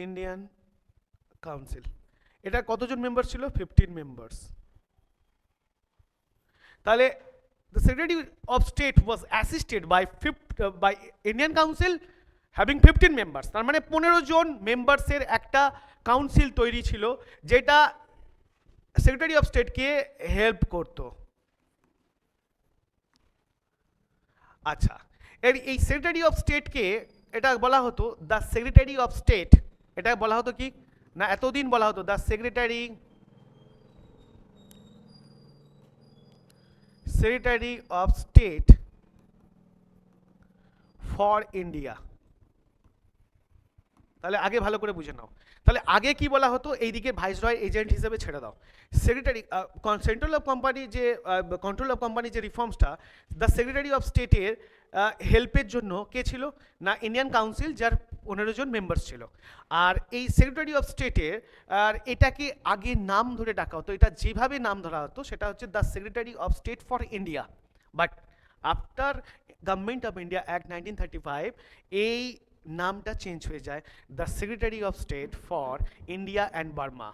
ইন্ডিয়ান কাউন্সিল, এটা কতজন মেম্বার ছিল? 15 মেম্বার্স। তাহলে the secretary of state was assisted by Indian council having 15 members, তার মানে 15 জন মেম্বার্সের একটা কাউন্সিল তৈরি ছিল যেটা সেক্রেটারি অফ স্টেটকে হেল্প করত। আচ্ছা, এই সেক্রেটারি অফ স্টেটকে এটা বলা হতো দ্য সেক্রেটারি অফ স্টেট, এটা বলা হতো কি না এতদিন বলা হতো the secretary of state for India. তাহলে আগে ভালো করে বুঝে নাও, তাহলে আগে কি বলা হতো? এইদিকে ভাইসরয় এজেন্ট হিসেবে ছেড়ে দাও। সেক্রেটারি সেন্ট্রাল অফ কোম্পানি যে কন্ট্রোল অফ কোম্পানি যে রিফর্মসটা, দ্য সেক্রেটারি অফ স্টেটের হেল্পের জন্য কে ছিল না ইন্ডিয়ান কাউন্সিল, যার 15 জন মেম্বার্স ছিল। আর এই সেক্রেটারি অফ স্টেটের আর এটাকে আগে নাম ধরে ডাকা হতো, এটা যেভাবে নাম ধরা হতো সেটা হচ্ছে the secretary of state for India. But after government of India act 1935 এই নামটা চেঞ্জ হয়ে যায় the secretary of state for India and Burma.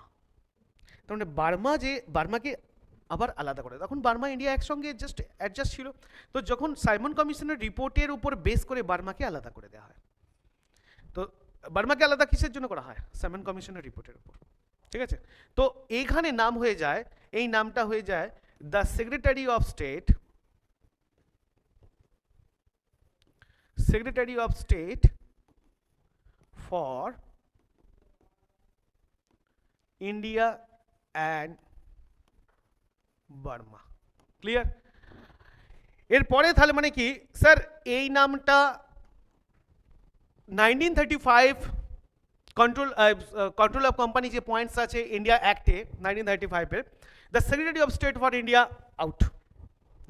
তার মানে বার্মাকে আবার আলাদা করে, তখন বার্মা ইন্ডিয়া একসঙ্গে জাস্ট অ্যাডজাস্ট ছিল। তো যখন সাইমন কমিশনের রিপোর্টের উপর বেস করে বার্মাকে আলাদা করে দেওয়া হয়। তো বার্মাকে আলাদা কিসের জন্য করা হয়? সাইমন কমিশনের রিপোর্টের উপর, ঠিক আছে? তো এইখানে নাম হয়ে যায়, এই নামটা হয়ে যায় the secretary of state for India and Burma. Clear? এরপরে তাহলে মানে কি স্যার, এই নামটা 1935 কন্ট্রোল অফ কোম্পানি যে পয়েন্টস আছে ইন্ডিয়া অ্যাক্টে 1935 এর, the secretary of state for India out,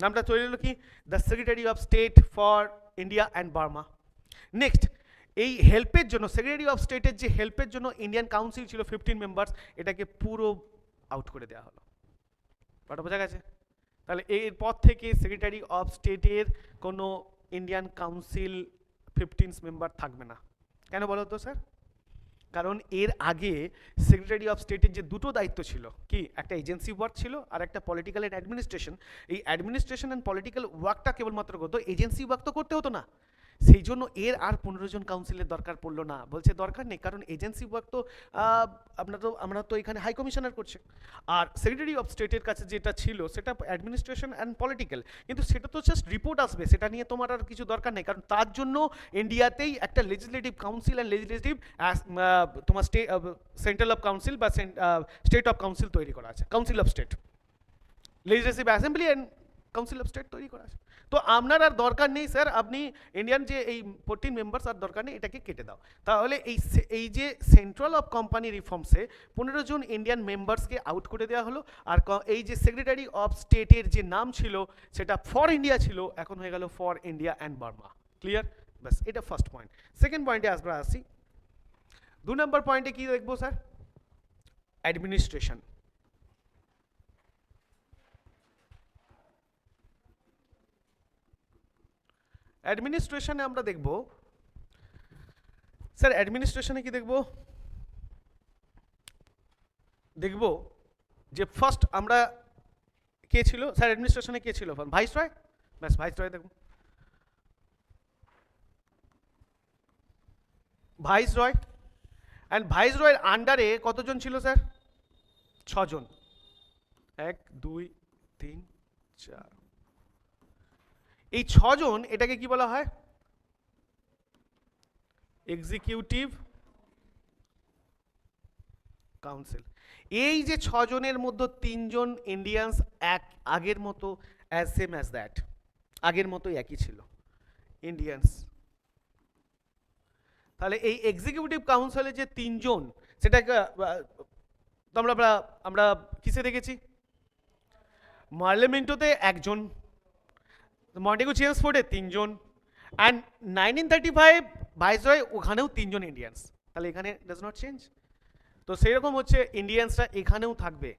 নামটা তৈরি হলো কি the secretary of state for India and Burma. Next, এই হেল্পের জন্য সেক্রেটারি অফ স্টেটের যে হেল্পের জন্য ইন্ডিয়ান কাউন্সিল ছিল 15 মেম্বার্স, এটাকে পুরো আউট করে দেওয়া হলো। কথা বোঝা গেছে? তাহলে এরপর থেকে সেক্রেটারি অফ স্টেটের কোনো ইন্ডিয়ান কাউন্সিল 15 মেম্বার থাকবে না। কেন বলো তো স্যার? কারণ এর আগে সেক্রেটারি অফ স্টেটের যে দুটো দায়িত্ব ছিল, কি একটা এজেন্সি ওয়ার্ক ছিল আর একটা পলিটিক্যাল অ্যান্ড অ্যাডমিনিস্ট্রেশন, এই অ্যাডমিনিস্ট্রেশন অ্যান্ড পলিটিক্যাল ওয়ার্কটা কেবলমাত্র করতো, এজেন্সি ওয়ার্ক তো করতে হতো না। সেই জন্য এর আর 15 জন কাউন্সিলের দরকার পড়লো না, বলছে দরকার নেই, কারণ এজেন্সি ওয়ার্ক তো আমরা তো এখানে হাই কমিশনার করছে। আর সেক্রেটারি অফ স্টেটের কাছে যেটা ছিল সেটা অ্যাডমিনিস্ট্রেশন অ্যান্ড পলিটিক্যাল, কিন্তু সেটা তো জাস্ট রিপোর্ট আসবে, সেটা নিয়ে তোমার আর কিছু দরকার নেই, কারণ তার জন্য ইন্ডিয়াতেই একটা লেজিসলেটিভ কাউন্সিল অ্যান্ড লেজিসলেটিভ তোমার সেন্ট্রাল অফ কাউন্সিল বা স্টেট অফ কাউন্সিল তৈরি করা আছে, council of state, legislative assembly and council of state তৈরি করা আছে। তো আপনার আর দরকার নেই স্যার, আপনি ইন্ডিয়ান যে এই 14 মেম্বার্স আর দরকার নেই, এটাকে কেটে দাও। তাহলে এই যে সেন্ট্রাল অফ কোম্পানি রিফর্মসে 15 জন ইন্ডিয়ান মেম্বার্সকে আউট করে দেওয়া হলো, আর এই যে সেক্রেটারি অফ স্টেটের যে নাম ছিল সেটা ফর ইন্ডিয়া ছিল, এখন হয়ে গেল for India and Burma. Clear? ব্যাস, এটা ফার্স্ট পয়েন্ট। সেকেন্ড পয়েন্টে আমরা আসি। 2 নম্বর পয়েন্টে কি দেখবো স্যার? অ্যাডমিনিস্ট্রেশন। অ্যাডমিনিস্ট্রেশনে আমরা দেখব স্যার, অ্যাডমিনিস্ট্রেশনে কি দেখব যে ফার্স্ট আমরা কে ছিল স্যার অ্যাডমিনিস্ট্রেশনে, কে ছিল? ভাইসরয়। ব্যাস, ভাইসরয় দেখব। ভাইসরয়, অ্যান্ড ভাইসরয়ের আন্ডারে কতজন ছিল স্যার? 6 জন। 1 2 3 4। এই 6 জন, এটাকে কি বলা হয়? Executive council. এই যে 6 জনের মধ্যে 3 জন ইন্ডিয়ানস, আগের মতো অ্যাজ সেম অ্যাজ দ্যাট, আগের মতোই একই ছিল ইন্ডিয়ানস। তাহলে এই এক্সিকিউটিভ কাউন্সিলে যে 3 জন, সেটাকে আমরা কিসে দেখেছি? পার্লামেন্টোতে 1 জন, মন্টেগু চেমসফোর্ডে 3 জন, অ্যান্ড 1935 ভাইসরয় ওখানেও 3 জন ইন্ডিয়ানস। তাহলে এখানে ডাজ নট চেঞ্জ। তো সেই রকম হচ্ছে ইন্ডিয়ানসরা এখানেও থাকবে,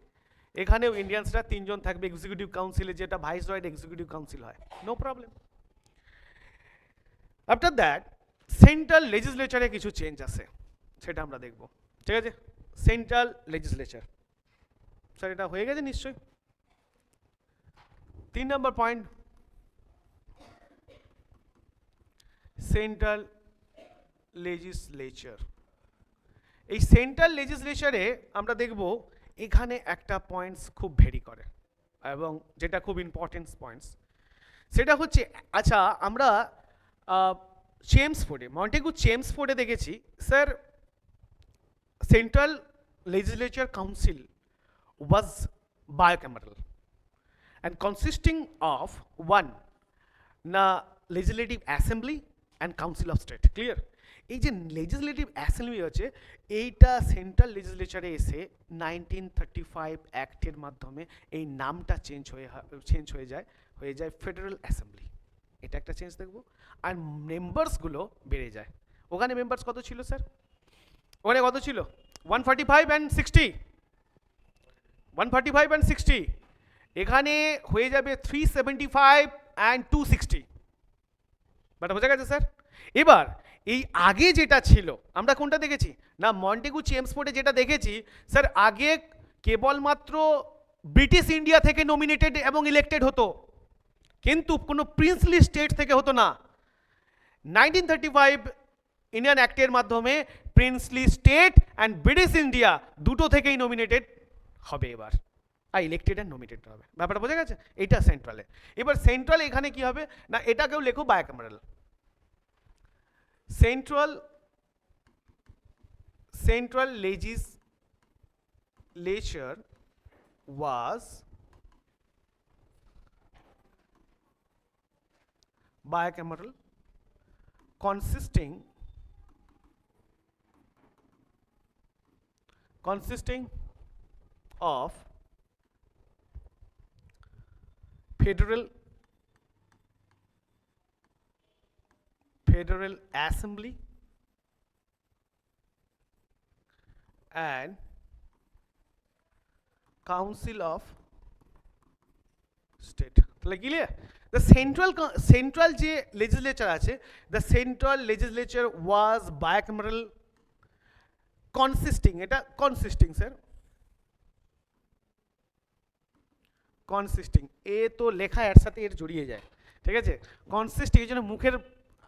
এখানেও ইন্ডিয়ানসরা 3 জন থাকবে এক্সিকিউটিভ কাউন্সিলে, যেটা ভাইসরয়ের এক্সিকিউটিভ কাউন্সিল হয়, no problem. After that central লেজিসলেচারে কিছু চেঞ্জ আছে, সেটা আমরা দেখব, ঠিক আছে। সেন্ট্রাল লেজিসলেচার, স্যার এটা হয়ে গেছে নিশ্চয়ই। 3 নম্বর পয়েন্ট, সেন্ট্রাল লেজিসলেচার। এই সেন্ট্রাল লেজিসলেচারে আমরা দেখব এখানে একটা পয়েন্টস খুব ভেরি করে, এবং যেটা খুব ইম্পর্টেন্ট পয়েন্টস, সেটা হচ্ছে, আচ্ছা আমরা চেমসফোর্ডে, মন্টেগু চেমসফোর্ডে দেখেছি sir, central legislature council was bicameral and consisting of one na legislative assembly and council of state, clear? এই যে লেজিসলেটিভ অ্যাসেম্বলি আছে, এইটা সেন্ট্রাল লেজিসলেচারে এসে 1935 অ্যাক্টের মাধ্যমে এই নামটা চেঞ্জ হয়ে যায় ফেডারেল অ্যাসেম্বলি। এটা একটা চেঞ্জ দেখব। আর মেম্বার্সগুলো বেড়ে যায়। ওখানে মেম্বার্স কত ছিল স্যার? ওখানে কত ছিল? 145 and 60, 145 and 60, এখানে হয়ে যাবে 375 and 260। বাট বোঝা গেছে স্যার? এবার এই আগে যেটা ছিল, আমরা কোনটা দেখেছি না, মন্টেগু চেমসফোর্ডে যেটা দেখেছি স্যার, আগে কেবলমাত্র ব্রিটিশ ইন্ডিয়া থেকে নমিনেটেড এবং ইলেক্টেড হতো, কিন্তু কোনো প্রিন্সলি স্টেট থেকে হতো না। 1935 ইন্ডিয়ান অ্যাক্টের মাধ্যমে princely state and British India দুটো থেকেই নমিনেটেড হবে এবার, আর ইলেক্টেড অ্যান্ড নমিনেটেড হবে। ব্যাপারটা বোঝা গেছে? এটা সেন্ট্রালে। এবার সেন্ট্রাল এখানে কি হবে না, এটাকেও লেখো বায়োক্যামেরাল। Central legislature was bicameral, consisting of federal assembly and council of state। তাহলে ক্লিয়ার? দ্য সেন্ট্রাল যে লেজিসলেচার আছে, the central legislature was bicameral, consisting, এটা কনসিস্টিং স্যার, কনসিস্টিং, এ তো লেখা এর সাথে এর জড়িয়ে যায়, ঠিক আছে? কনসিস্টিং, এই জন্য মুখের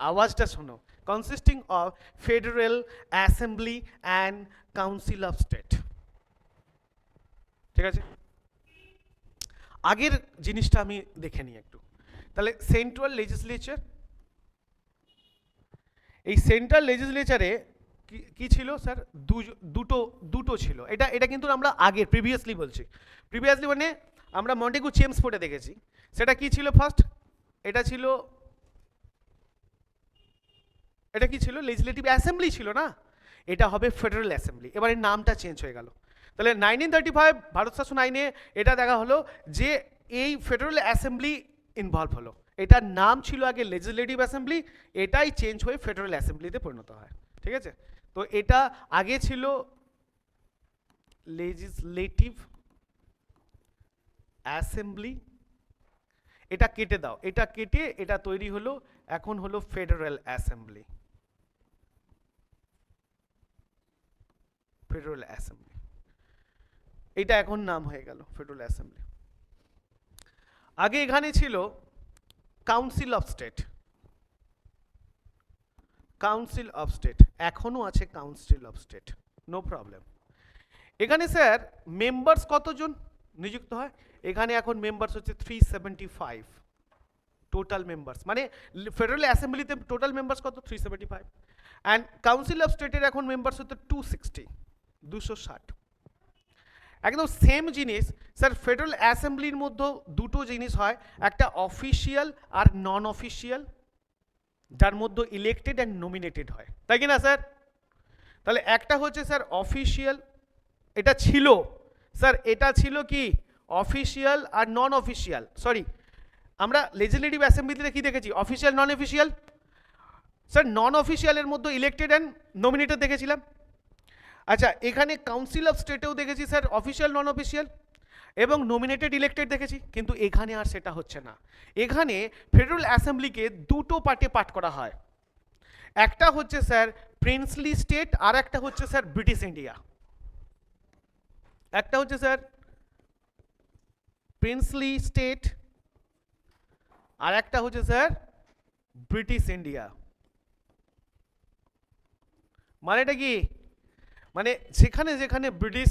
আওয়াজটা শোনো। Consisting of federal assembly and council of state, ঠিক আছে? আগের জিনিসটা আমি দেখে নিই একটু। তাহলে সেন্ট্রাল লেজিসলেচার, এই সেন্ট্রাল লেজিসলেচারে কি ছিল স্যার? দুটো ছিল। এটা কিন্তু আমরা আগে প্রিভিয়াসলি বলছি। প্রিভিয়াসলি মানে আমরা মন্টেগু চেমসফোর্ডে দেখেছি। সেটা কি ছিল? ফার্স্ট এটা কি ছিল? লেজিসলেটিভ অ্যাসেম্বলি ছিল না, এটা হবে ফেডারেল অ্যাসেম্বলি। এবারে নামটা চেঞ্জ হয়ে গেল। তাহলে 1935 ভারত শাসন আইনে এটা দেখা হলো যে এই ফেডারেল অ্যাসেম্বলি ইনভলভ হলো। এটার নাম ছিল আগে লেজিসলেটিভ অ্যাসেম্বলি, এটাই চেঞ্জ হয়ে ফেডারেল অ্যাসেম্বলিতে পরিণত হয়, ঠিক আছে? তো এটা আগে ছিল লেজিসলেটিভ অ্যাসেম্বলি, এটা কেটে দাও, এটা কেটে এটা তৈরি হলো, এখন হলো ফেডারেল অ্যাসেম্বলি। ফেডারেল অ্যাসেম্বলি, এটা এখন নাম হয়ে গেল ফেডারেল অ্যাসেম্বলি। আগে এখানে ছিল council of state, council of state, এখনো আছে council of state, no problem. এখানে স্যার মেম্বার্স কতজন নিযুক্ত হয়? এখানে এখন মেম্বার্স হচ্ছে 375 টোটাল মেম্বার্স, মানে ফেডারেল অ্যাসেম্বলিতে টোটাল মেম্বার্স কত? 375, অ্যান্ড কাউন্সিল অফ স্টেটের এখন মেম্বার্স হচ্ছে 260, 260। একদম সেম জিনিস স্যার ফেডারেল অ্যাসেম্বলির মধ্যে দুটো জিনিস হয়, একটা অফিসিয়াল আর নন অফিসিয়াল, যার মধ্যে ইলেক্টেড অ্যান্ড নমিনেটেড হয়, তাই কি না স্যার? তাহলে একটা হচ্ছে স্যার অফিসিয়াল, এটা ছিল স্যার, এটা ছিল কি অফিসিয়াল আর নন অফিসিয়াল। সরি, আমরা লেজিসলেটিভ অ্যাসেম্বলিতে কি দেখেছি? Official, non official. স্যার নন অফিসিয়ালের মধ্যে ইলেক্টেড অ্যান্ড নমিনেটেড দেখেছিলাম। আচ্ছা, এখানে কাউন্সিল অফ স্টেটেও দেখেছি স্যার অফিসিয়াল, নন অফিসিয়াল। এবং নমিনেটেড ইলেক্টেড দেখেছি, কিন্তু এখানে আর সেটা হচ্ছে না। এখানে ফেডারেল অ্যাসেম্বলিকে দুটো পার্টে পার্ট করা হয়, একটা হচ্ছে স্যার প্রিন্সলি স্টেট, আর একটা হচ্ছে স্যার ব্রিটিশ ইন্ডিয়া। একটা হচ্ছে স্যার প্রিন্সলি স্টেট, আর একটা হচ্ছে স্যার ব্রিটিশ ইন্ডিয়া। মানেটা কি? মানে যেখানে যেখানে ব্রিটিশ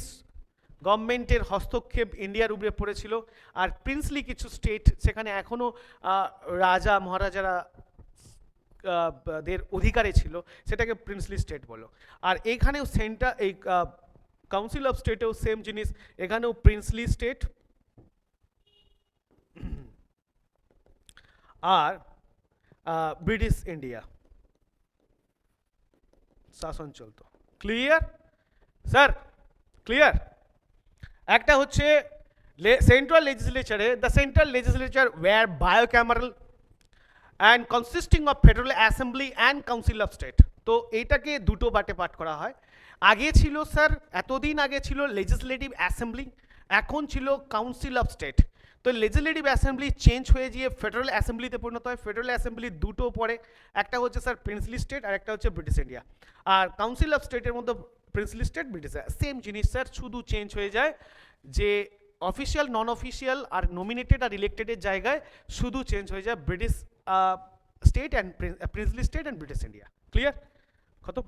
গভর্নমেন্টের হস্তক্ষেপ ইন্ডিয়ার উপরে পড়েছিল, আর প্রিন্সলি কিছু স্টেট সেখানে এখনো রাজা মহারাজারা দের অধিকারে ছিল, সেটাকে প্রিন্সলি স্টেট বলো। আর এখানেও সেন্টার, এই কাউন্সিল অফ স্টেটেও সেম জিনিস, এখানেও প্রিন্সলি স্টেট আর ব্রিটিশ ইন্ডিয়া শাসন চলতো। Clear sir? ক্লিয়ার? একটা হচ্ছে সেন্ট্রাল লেজিসলেচারে, the central legislature were bicameral and consisting of federal assembly and council of state. তো এইটাকে দুটো পার্টে পার্ট করা হয়। আগে ছিল স্যার, এতদিন আগে ছিল লেজিসলেটিভ অ্যাসেম্বলি, এখন ছিল কাউন্সিল অফ স্টেট। তো লেজিসলেটিভ অ্যাসেম্বলি চেঞ্জ হয়ে গিয়ে ফেডারেল অ্যাসেম্বলিতে পরিণত হয়। ফেডারেল অ্যাসেম্বলি দুটো পড়ে, একটা হচ্ছে স্যার প্রিন্সলি স্টেট, আর একটা হচ্ছে ব্রিটিশ ইন্ডিয়া। আর কাউন্সিল অফ স্টেটের মধ্যে প্রিন্সলি স্টেট, ব্রিটিশ, সেম জিনিস স্যার, শুধু চেঞ্জ হয়ে যায় যে অফিসিয়াল নন অফিসিয়াল আর নমিনেটেড আর ইলেক্টেডের জায়গায় শুধু চেঞ্জ হয়ে যায় British state and princely state and British India. Clear? খতম?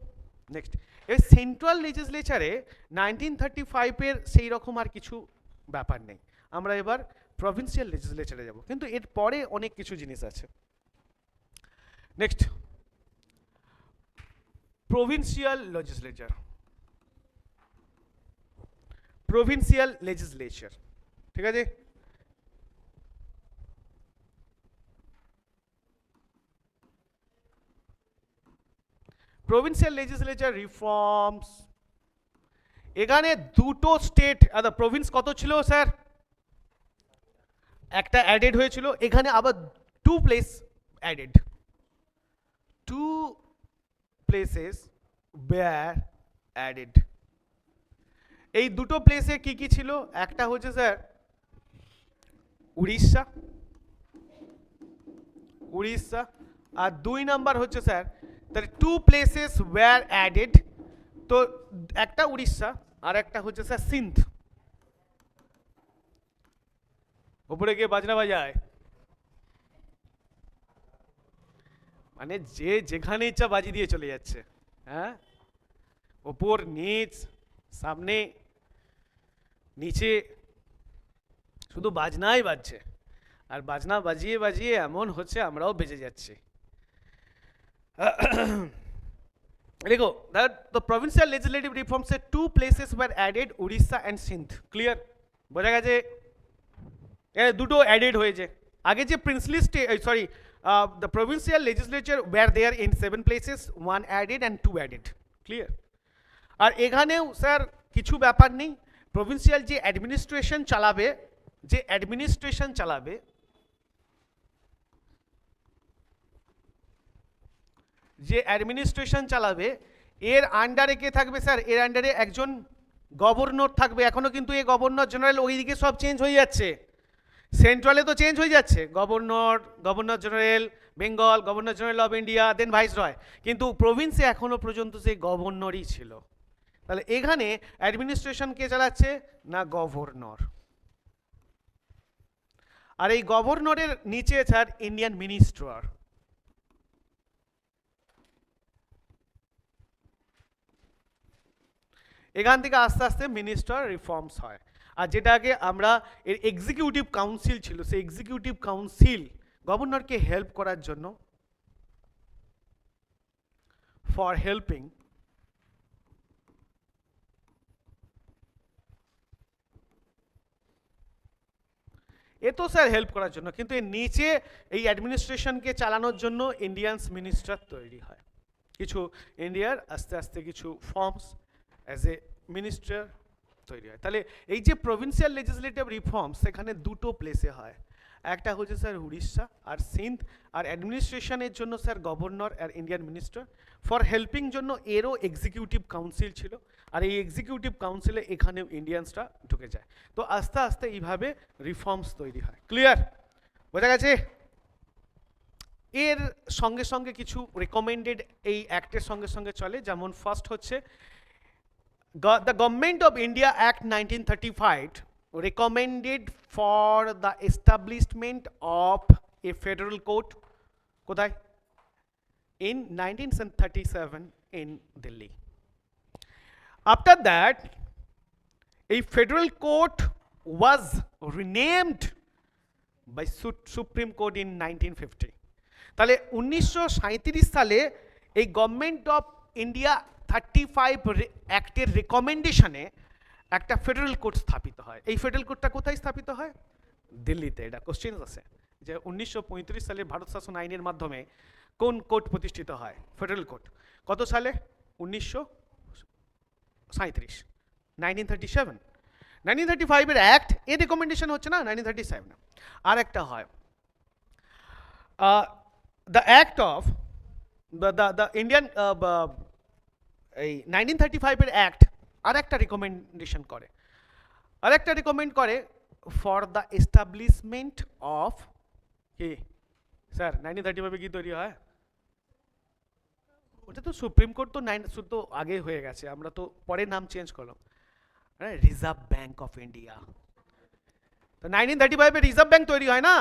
নেক্সট, এই সেন্ট্রাল লেজিসলেচারে 1935-এর সেই রকম আর কিছু ব্যাপার নেই। আমরা এবার প্রভিন্সিয়াল লেজিসলেচারে যাব, কিন্তু এর পরে অনেক কিছু জিনিস আছে। Next, provincial legislature. Provincial legislature, ঠিক আছে? প্রভিন্সিয়াল লেজিসলেচার রিফর্মস, এখানে দুটো স্টেট, প্রভিন্স কত ছিল স্যার? একটা অ্যাডেড হয়েছিল, এখানে আবার two place added, two places were added. এই দুটো প্লেসে কি কি ছিল? একটা হচ্ছে স্যার উড়িষ্যা, উড়িষ্যা, আর দুই নাম্বার হচ্ছে স্যার, তাহলে টু প্লেসেস ওয়্যার অ্যাডেড। তো একটা উড়িষ্যা আর একটা হচ্ছে স্যার সিন্ধ। উপরে গিয়ে বাজনা বাজায়, মানে যে যেখানে ইচ্ছা বাজি দিয়ে চলে যাচ্ছে। হ্যাঁ, ওপর নিচ সামনে নিচে শুধু বাজনাই বাজছে, আর বাজনা বাজিয়ে বাজিয়ে এমন হচ্ছে আমরাও বেজে যাচ্ছি। देखो, the provincial legislative reforms से two places were added, Orissa and Sindh. Clear? বোঝা গেছে? দুটো অ্যাডেড হয়েছে। আগে যে princely state, sorry, the provincial legislature were there in 7 places, 1 added and 2 added। Clear? আর এখানেও স্যার কিছু ব্যাপার নেই। প্রভিন্সিয়াল যে অ্যাডমিনিস্ট্রেশন চালাবে, যে অ্যাডমিনিস্ট্রেশন চালাবে, যে অ্যাডমিনিস্ট্রেশন চালাবে, এর আন্ডারে কে থাকবে স্যার? এর আন্ডারে একজন গভর্নর থাকবে। এখনো কিন্তু এই গভর্নর জেনারেল ওইদিকে সব চেঞ্জ হয়ে যাচ্ছে, সেন্ট্রালে তো চেঞ্জ হয়ে যাচ্ছে, governor, governor general Bengal, governor general of India, then viceroy, কিন্তু প্রভিন্সে এখনো পর্যন্ত সেই গভর্নরই ছিল। তাহলে এখানে অ্যাডমিনিস্ট্রেশন কে চালাচ্ছে? না গভর্নর। আর এই গভর্নরের নিচে স্যার ইন্ডিয়ান মিনিস্টার। এখান থেকে আস্তে আস্তে মিনিস্টার রিফর্মস হয়। আর যেটা আগে আমরা এর এক্সিকিউটিভ কাউন্সিল ছিল, সেই এক্সিকিউটিভ কাউন্সিল গভর্নরকে হেল্প করার জন্য, ফর হেল্পিং এ তো স্যার হেল্প করার জন্য, কিন্তু এর নিচে এই অ্যাডমিনিস্ট্রেশনকে চালানোর জন্য ইন্ডিয়ান্স মিনিস্টার তৈরি হয়। কিছু ইন্ডিয়ার আস্তে আস্তে কিছু ফর্মস অ্যাজ এ মিনিস্টার তৈরি হয়। তাহলে এই যে প্রভিন্সিয়াল লেজিসলেটিভ রিফর্মস সেখানে দুটো প্লেসে হয়, একটা হচ্ছে স্যার উড়িষ্যা আর সিন্ধ, আর অ্যাডমিনিস্ট্রেশনের জন্য স্যার গভর্নর আর ইন্ডিয়ান মিনিস্টার, ফর হেল্পিং জন্য এরও এক্সিকিউটিভ কাউন্সিল ছিল, আর এই এক্সিকিউটিভ কাউন্সিলে এখানেও ইন্ডিয়ানসরা ঢুকে যায়। তো আস্তে আস্তে এইভাবে রিফর্মস তৈরি হয়। ক্লিয়ার? বোঝা গেছে? এর সঙ্গে সঙ্গে কিছু রেকমেন্ডেড এই অ্যাক্টের সঙ্গে সঙ্গে চলে, যেমন ফার্স্ট হচ্ছে the Government of India Act 1935 recommended for the establishment of a federal court কোথায়? In 1937 in Delhi. After that, a federal court was renamed by Supreme Court in 1950. তাহলে 1937 সালে এই গভর্নমেন্ট অফ ইন্ডিয়া 35 অ্যাক্টের রেকমেন্ডেশনে একটা federal court স্থাপিত হয়। এই federal কোর্টটা কোথায় স্থাপিত হয়? দিল্লিতে। এটা কোশ্চেন আছে যে 1935 সালে ভারত শাসন আইনের মাধ্যমে কোন কোর্ট প্রতিষ্ঠিত হয়? Federal court. কত সালে? 1937, 1937। 1935 এর অ্যাক্ট, এর রেকমেন্ডেশন হচ্ছে না 1937। আর একটা হয় the act of the Indian এই 1935 এর অ্যাক্ট আর একটা রিকমেন্ডেশন করে, আর একটা রিকমেন্ড করে ফর দ্য এস্টাবলিশমেন্ট অফ কি স্যার 1935 কি তৈরি হয়? ওটা তো সুপ্রিম কোর্ট তো তো আগে হয়ে গেছে, আমরা তো পরে নাম চেঞ্জ করলাম, রিজার্ভ ব্যাংক অফ ইন্ডিয়া। তো 1935 এ রিজার্ভ ব্যাংক তৈরি হয় না,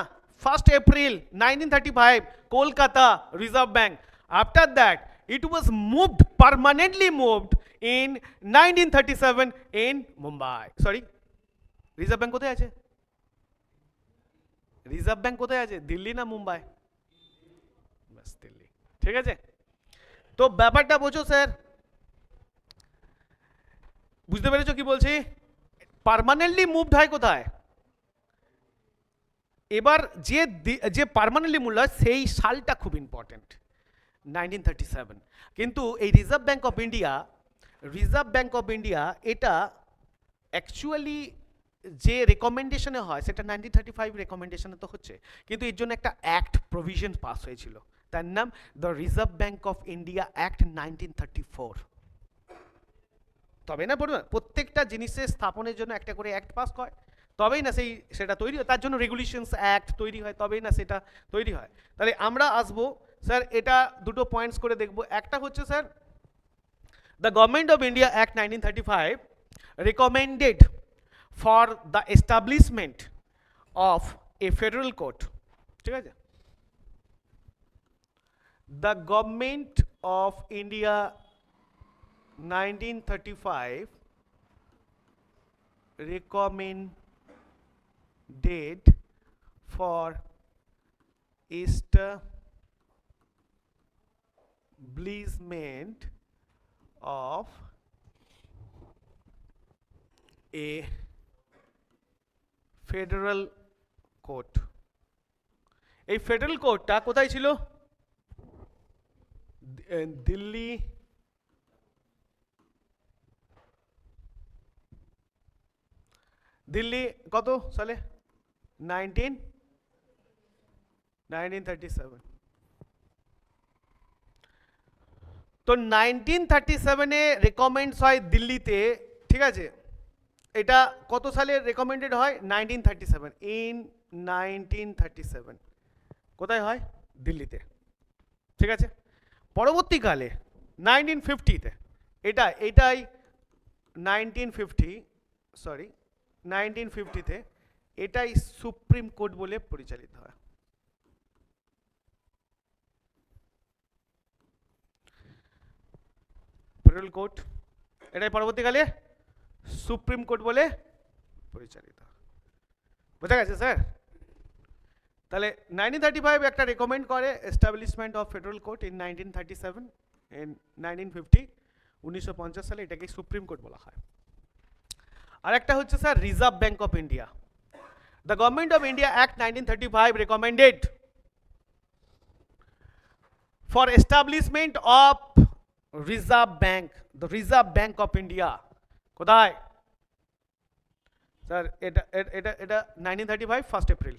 1st April 1935 Kolkata reserve bank. After that it was moved, permanently moved in 1937 in Mumbai. Sorry, reserve bank কোথায় আছে? রিজার্ভ ব্যাংক কোথায় আছে? দিল্লি না মুম্বাই? বাস দিল্লি। ঠিক আছে, তো ব্যাপারটা বোঝো স্যার, বুঝতে পেরেছো কি বলছি? পার্মানেন্টলি মুভড হয় কোথায়? এবার যে পার্মানেন্টলি মুভড হয় সেই সালটা খুব ইম্পর্টেন্ট, 1937। কিন্তু এই রিজার্ভ ব্যাংক অফ ইন্ডিয়া এটা অ্যাকচুয়ালি যে রেকমেন্ডেশনে হয় সেটা 1935 রেকমেন্ডেশনে তো হচ্ছে, কিন্তু এর জন্য একটা অ্যাক্ট প্রভিশন পাস হয়েছিল, তার নাম the reserve bank of India act 1934। তবে না প্রত্যেকটা জিনিসের স্থাপনের জন্য একটা করে অ্যাক্ট পাস হয়, তবেই না সেটা তৈরি হয়, তার জন্য রেগুলেশনস অ্যাক্ট তৈরি হয়, তবেই না সেটা তৈরি হয়। তাহলে আমরা আসবো স্যার, এটা দুটো পয়েন্টস করে দেখব। একটা হচ্ছে sir, the government of India act 1935 recommended for the establishment of A federal court. ঠিক আছে, the government of India 1935 recommended for establishment of a federal court. এই ফেডারেল কোর্টটা কোথায় ছিল? দিল্লি, দিল্লি কত সালে? 1937। তো 1937 এ রেকমেন্ডস হয় দিল্লিতে। ঠিক আছে, এটা কত সালে রেকমেন্ডেড হয়? 1937। ইন 1937 কোথায় হয়? দিল্লিতে। ঠিক আছে, পরবর্তীকালে 1950-তে এটাই 1950-তে এটাই সুপ্রিম কোর্ট বলে পরিচালিত হয়। ফেডারেল কোর্ট, এটাই পরবর্তীকালে সুপ্রিম কোর্ট বলে পরিচালিত। বোঝা গেছে স্যার? তাহলে 1935 একটা রেকমেন্ড করে establishment of federal court, in 1937 in 1950 1950 সালে এটাকে সুপ্রিম কোর্ট বলা হয়। আর একটা হচ্ছে sir reserve bank of India. The government of India act 1935 recommended for establishment of reserve bank, the reserve bank of India. কোথায় স্যার? এটা 1935 1st April।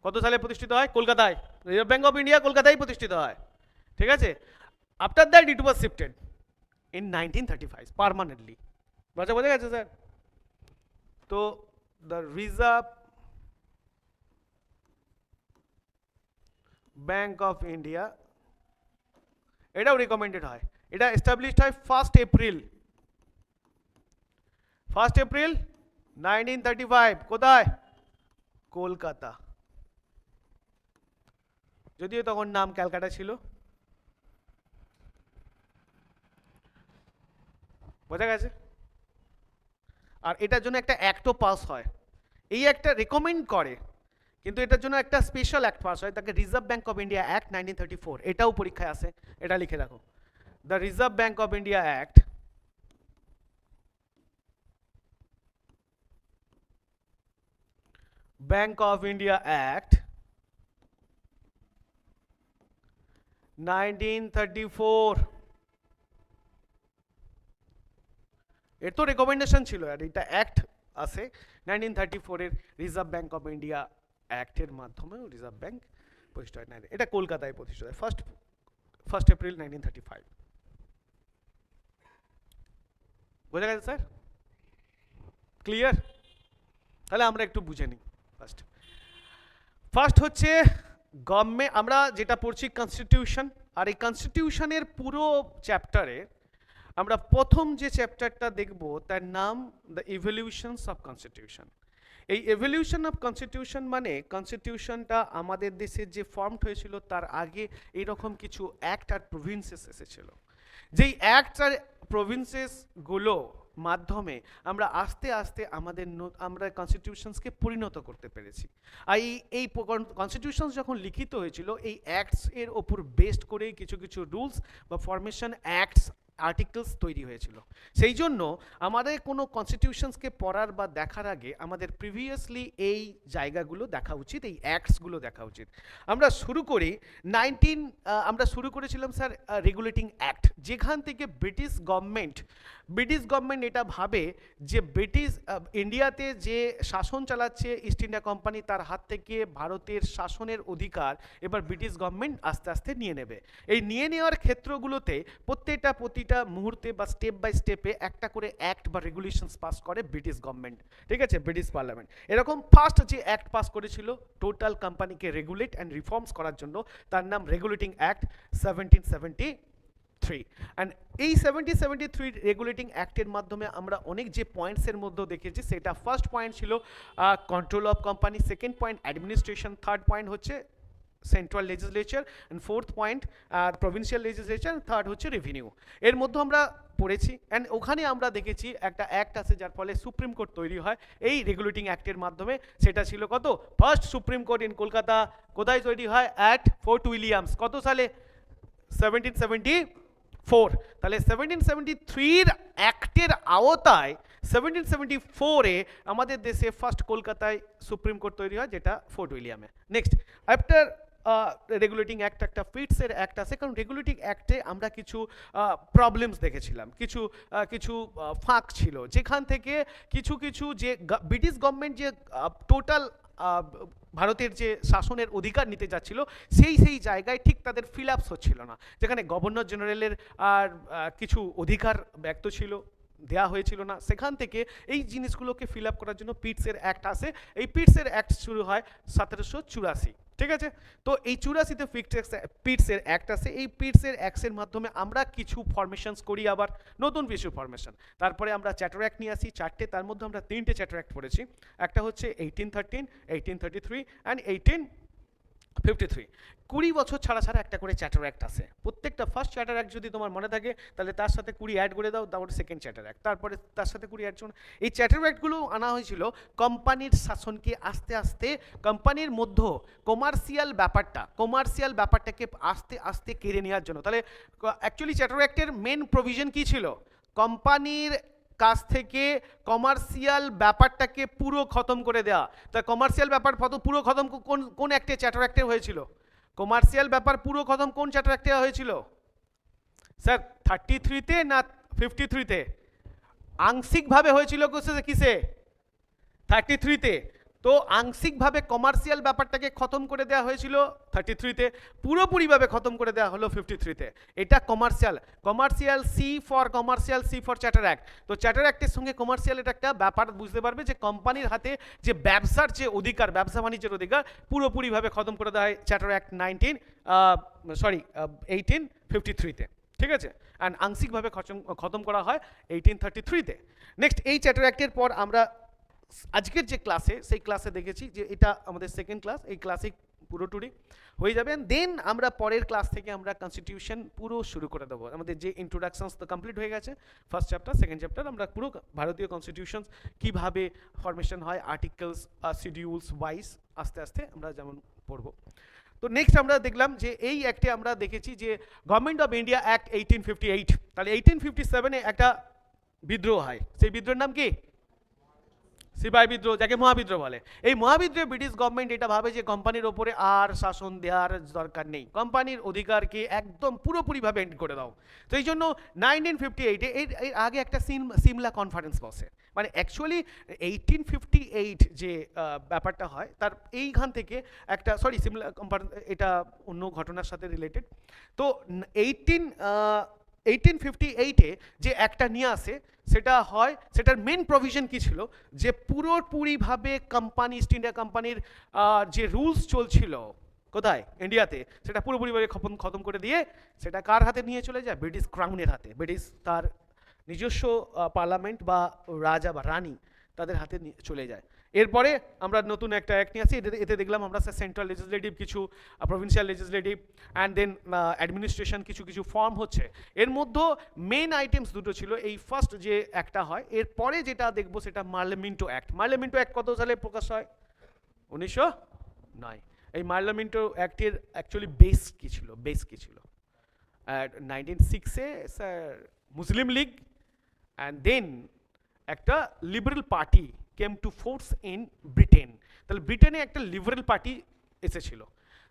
কত সালে প্রতিষ্ঠিত হয়? কলকাতায়। রিজার্ভ ব্যাঙ্ক অফ ইন্ডিয়া কলকাতায় প্রতিষ্ঠিত হয়, ঠিক আছে। After that it was shifted in 1935 permanently. বোঝা গেছে স্যার? তো the reserve bank of India এটাও রিকমেন্ডেড হয়, এটা এস্টাবলিশড হয় 1 এপ্রিল 1935। কোথায়? কলকাতা। যদিও তখন নাম ক্যালকাটা ছিল। বোঝা গেছে? আর এটার জন্য একটা অ্যাক্টও পাস হয়, এই একটা রেকমেন্ড করে, কিন্তু এটার জন্য একটা স্পেশাল অ্যাক্ট পাস হয়, তাকে reserve bank of India act 1934, এটাও পরীক্ষায় আসে, এটা লিখে রাখো। The reserve bank of India act Bank of India Act 1934, এর তো রেকমেন্ডেশন ছিল আর এটা অ্যাক্ট আছে 1934 এর রিজার্ভ ব্যাঙ্ক অফ ইন্ডিয়া অ্যাক্টের মাধ্যমে রিজার্ভ ব্যাঙ্ক প্রতিষ্ঠা হয়। এটা কলকাতায় প্রতিষ্ঠিত হয় 1 এপ্রিল 1935। বোঝা গেছে স্যার? ক্লিয়ার? তাহলে আমরা একটু বুঝে নিই। ফার্স্ট হচ্ছে গভর্নমেন্ট, আমরা যেটা পড়ছি কনস্টিটিউশন, আর এই কনস্টিটিউশনের পুরো চ্যাপ্টারে আমরা প্রথম যে চ্যাপ্টারটা দেখব তার নাম দ্য ইভলিউশনস অফ কনস্টিটিউশন। এই এভলিউশন অফ কনস্টিটিউশন মানে কনস্টিটিউশনটা আমাদের দেশে যে ফর্মড হয়েছিল তার আগে এইরকম কিছু অ্যাক্ট আর প্রভিন্সেস এসেছিল, যেই অ্যাক্ট আর প্রভিন্সেসগুলো মাধ্যমে আমরা আস্তে আস্তে আমরা কনস্টিটিউশনসকে পরিণত করতে পেরেছি। আর এই কনস্টিটিউশনস যখন লিখিত হয়েছিল এই অ্যাক্টস এর ওপর বেসড করেই কিছু কিছু রুলস বা ফরমেশন অ্যাক্টস আর্টিকেলস তৈরি হয়েছিল। সেই জন্য আমাদের কোনো কনস্টিটিউশনসকে পড়ার বা দেখার আগে আমাদের প্রিভিয়াসলি এই জায়গাগুলো দেখা উচিত, এই অ্যাক্টসগুলো দেখা উচিত। আমরা শুরু করি আমরা শুরু করেছিলাম স্যার রেগুলেটিং অ্যাক্ট, যেখান থেকে ব্রিটিশ গভর্নমেন্ট এটা ভাবে যে ব্রিটিশ ইন্ডিয়াতে যে শাসন চালাচ্ছে ইস্ট ইন্ডিয়া কোম্পানি তার হাত থেকে ভারতের শাসনের অধিকার এবার ব্রিটিশ গভর্নমেন্ট আস্তে আস্তে নিয়ে নেবে। এই নিয়ে নেওয়ার ক্ষেত্রগুলোতে প্রতিটা মুহূর্তে বা স্টেপ বাই স্টেপে একটা করে অ্যাক্ট বা রেগুলেশনস পাস করে ব্রিটিশ গভর্নমেন্ট, ঠিক আছে, ব্রিটিশ পার্লামেন্ট। এরকম ফার্স্ট যে অ্যাক্ট পাস করেছিল টোটাল কোম্পানিকে রেগুলেট অ্যান্ড রিফর্মস করার জন্য, তার নাম রেগুলেটিং অ্যাক্ট 1773। অ্যান্ড এই 1773 রেগুলেটিং অ্যাক্টের মাধ্যমে আমরা অনেক যে পয়েন্টসের মধ্যে দেখেছি, সেটা ফার্স্ট পয়েন্ট ছিল control of company, second point administration, third point হচ্ছে central legislature, and fourth point provincial legislature, third হচ্ছে রেভিনিউ। এর মধ্যে আমরা পড়েছি অ্যান্ড ওখানে আমরা দেখেছি একটা অ্যাক্ট আছে যার ফলে সুপ্রিম কোর্ট তৈরি হয় এই রেগুলেটিং অ্যাক্টের মাধ্যমে। সেটা ছিল কত? First supreme court in Kolkata. কোথায় তৈরি হয়? At fort Williams. কত সালে? 1774। তাহলে 1773 অ্যাক্টের আওতায় 1774-এ আমাদের দেশে ফার্স্ট কলকাতায় সুপ্রিম কোর্ট তৈরি হয়, যেটা ফোর্ট উইলিয়ামে। নেক্সট আফটার রেগুলেটিং অ্যাক্ট একটা ফিটসের অ্যাক্ট আছে, কারণ রেগুলেটিং অ্যাক্টে আমরা কিছু প্রবলেমস দেখেছিলাম, কিছু ফাঁক ছিল, যেখান থেকে কিছু যে ব্রিটিশ গভর্নমেন্ট যে টোটাল ভারতের যে শাসনের অধিকার নিতে যাচ্ছিল সেই জায়গায় ঠিক তাদের ফিল আপস হচ্ছিল না, যেখানে গভর্নর জেনারেলের আর কিছু অধিকার ব্যক্ত ছিল, দেয়া হয়েছিল না, সেখান থেকে এই জিনিসগুলোকে ফিল আপ করার জন্য পিটসের অ্যাক্ট আসে। এই পিটসের অ্যাক্ট শুরু হয় 1784, ঠিক আছে। তো এই 84-তে পিটসের অ্যাক্ট আসে। এই পিটসের অ্যাক্টের মাধ্যমে আমরা কিছু ফরমেশনস করি, আবার নতুন কিছু ফরমেশন। তারপরে আমরা চ্যাটার অ্যাক্ট নিয়ে আসি চারটে, তার মধ্যে আমরা 3টে চ্যাটার অ্যাক্ট পড়েছি। একটা হচ্ছে 1813, 1833 অ্যান্ড 1853। 20 বছর ছাড়া একটা করে চ্যাটার অ্যাক্ট আসে। প্রত্যেকটা ফার্স্ট চ্যাটার অ্যাক্ট যদি তোমার মনে থাকে তাহলে তার সাথে 20 অ্যাড করে দাও, তারপরে সেকেন্ড চ্যাটার অ্যাক্ট, তারপরে তার সাথে 20 অ্যাড করো। এই চ্যাটার অ্যাক্টগুলো আনা হয়েছিল কোম্পানির শাসনকে আস্তে আস্তে, কোম্পানির মধ্যে কমার্শিয়াল ব্যাপারটাকে আস্তে আস্তে কেড়ে নেওয়ার জন্য। তাহলে অ্যাকচুয়ালি চ্যাটার অ্যাক্টের মেন প্রভিশন কী ছিল? কোম্পানির কাছ থেকে কমার্শিয়াল ব্যাপারটাকে পুরো খতম করে দেওয়া। তা কমার্শিয়াল ব্যাপার পুরো খতম কোন অ্যাক্টে? চ্যাটার অ্যাক্টে হয়েছিল। কমার্শিয়াল ব্যাপার পুরো খতম কোন চ্যাটার অ্যাক্টে হয়েছিল স্যার? 33-তে না 53-তে? আংশিকভাবে হয়েছিল কিসে? 33-তে। তো আংশিকভাবে কমার্শিয়াল ব্যাপারটাকে খতম করে দেওয়া হয়েছিল 33-তে, পুরোপুরিভাবে খতম করে দেওয়া হলো 53-তে। এটা commercial, commercial C for commercial, C for charter act. তো চ্যাটার অ্যাক্টের সঙ্গে কমার্শিয়াল এটা একটা ব্যাপার বুঝতে পারবে যে কোম্পানির হাতে যে ব্যবসার যে অধিকার, ব্যবসা বাণিজ্যের অধিকার পুরোপুরিভাবে খতম করে দেওয়া হয় চ্যাটার অ্যাক্ট 1853-তে, ঠিক আছে। অ্যান্ড আংশিকভাবে খতম করা হয় 1833-তে। নেক্সট, এই চ্যাটার অ্যাক্টের পর আমরা আজকের যে ক্লাসে, সেই ক্লাসে দেখেছি যে এটা আমাদের সেকেন্ড ক্লাস, এই ক্লাসে পুরোটুরি হয়ে যাবে। দেন আমরা পরের ক্লাস থেকে আমরা কনস্টিটিউশন পুরো শুরু করে দেবো। আমাদের যে ইন্ট্রোডাকশনস তো কমপ্লিট হয়ে গেছে, ফার্স্ট চ্যাপ্টার, সেকেন্ড চ্যাপ্টার আমরা পুরো ভারতীয় কনস্টিটিউশনস কীভাবে ফরমেশন হয়, আর্টিকেলস, শিডিউলস ওয়াইজ আস্তে আস্তে আমরা যেমন পড়বো। তো নেক্সট আমরা দেখলাম যে এই অ্যাক্টে আমরা দেখেছি যে গভর্নমেন্ট অফ ইন্ডিয়া অ্যাক্ট 1858, তাহলে 1857-এ একটা বিদ্রোহ হয়। সেই বিদ্রোহের নাম কি? সিপাহী বিদ্রোহ, যাকে মহাবিদ্রোহ বলে। এই মহাবিদ্রোহে ব্রিটিশ গভর্নমেন্ট এটা ভাবে যে কোম্পানির ওপরে আর শাসন দেওয়ার দরকার নেই, কোম্পানির অধিকারকে একদম পুরোপুরিভাবে এন্ড করে দাও। তো এই জন্য 1958-এ এর আগে একটা সিমলা কনফারেন্স বসে। মানে অ্যাকচুয়ালি 1858 যে ব্যাপারটা হয় তার এইখান থেকে একটা, সরি সিমলা কনফারেন্স এটা অন্য ঘটনার সাথে রিলেটেড। তো 1858-এ যে একটা নিয়ে আসে সেটা হয়, সেটার মেন প্রভিশন কি ছিল যে পুরোপুরিভাবে কোম্পানি, ইস্ট ইন্ডিয়া কোম্পানির যে রুলস চলছিল কোথায় ইন্ডিয়াতে, সেটা পুরোপুরিভাবে খতম করে দিয়ে সেটা কার হাতে নিয়ে চলে যায়? ব্রিটিশ ক্রাউনের হাতে। ব্রিটিশ তার নিজস্ব পার্লামেন্ট বা রাজা বা রানী তাদের হাতে চলে যায়। এরপরে আমরা নতুন একটা অ্যাক্ট নিয়ে আসি, এতে দেখলাম আমরা সেন্ট্রাল লেজিসলেটিভ কিছু, provincial legislative and then administration কিছু কিছু ফর্ম হচ্ছে। এর মধ্যে মেন আইটেমস দুটো ছিল। এই ফার্স্ট যে একটা হয়, এরপরে যেটা দেখবো সেটা মার্লেমেন্টো অ্যাক্ট। মার্লেমেন্টো অ্যাক্ট কত সালে প্রকাশ হয়? 1909। এই মার্লেমেন্টো অ্যাক্টের অ্যাকচুয়ালি বেস কী ছিল? 1906-এ sir Muslim League and then একটা liberal party came to force in Britain. তাহলে ব্রিটেনে একটা লিবারেল পার্টি এসেছিল।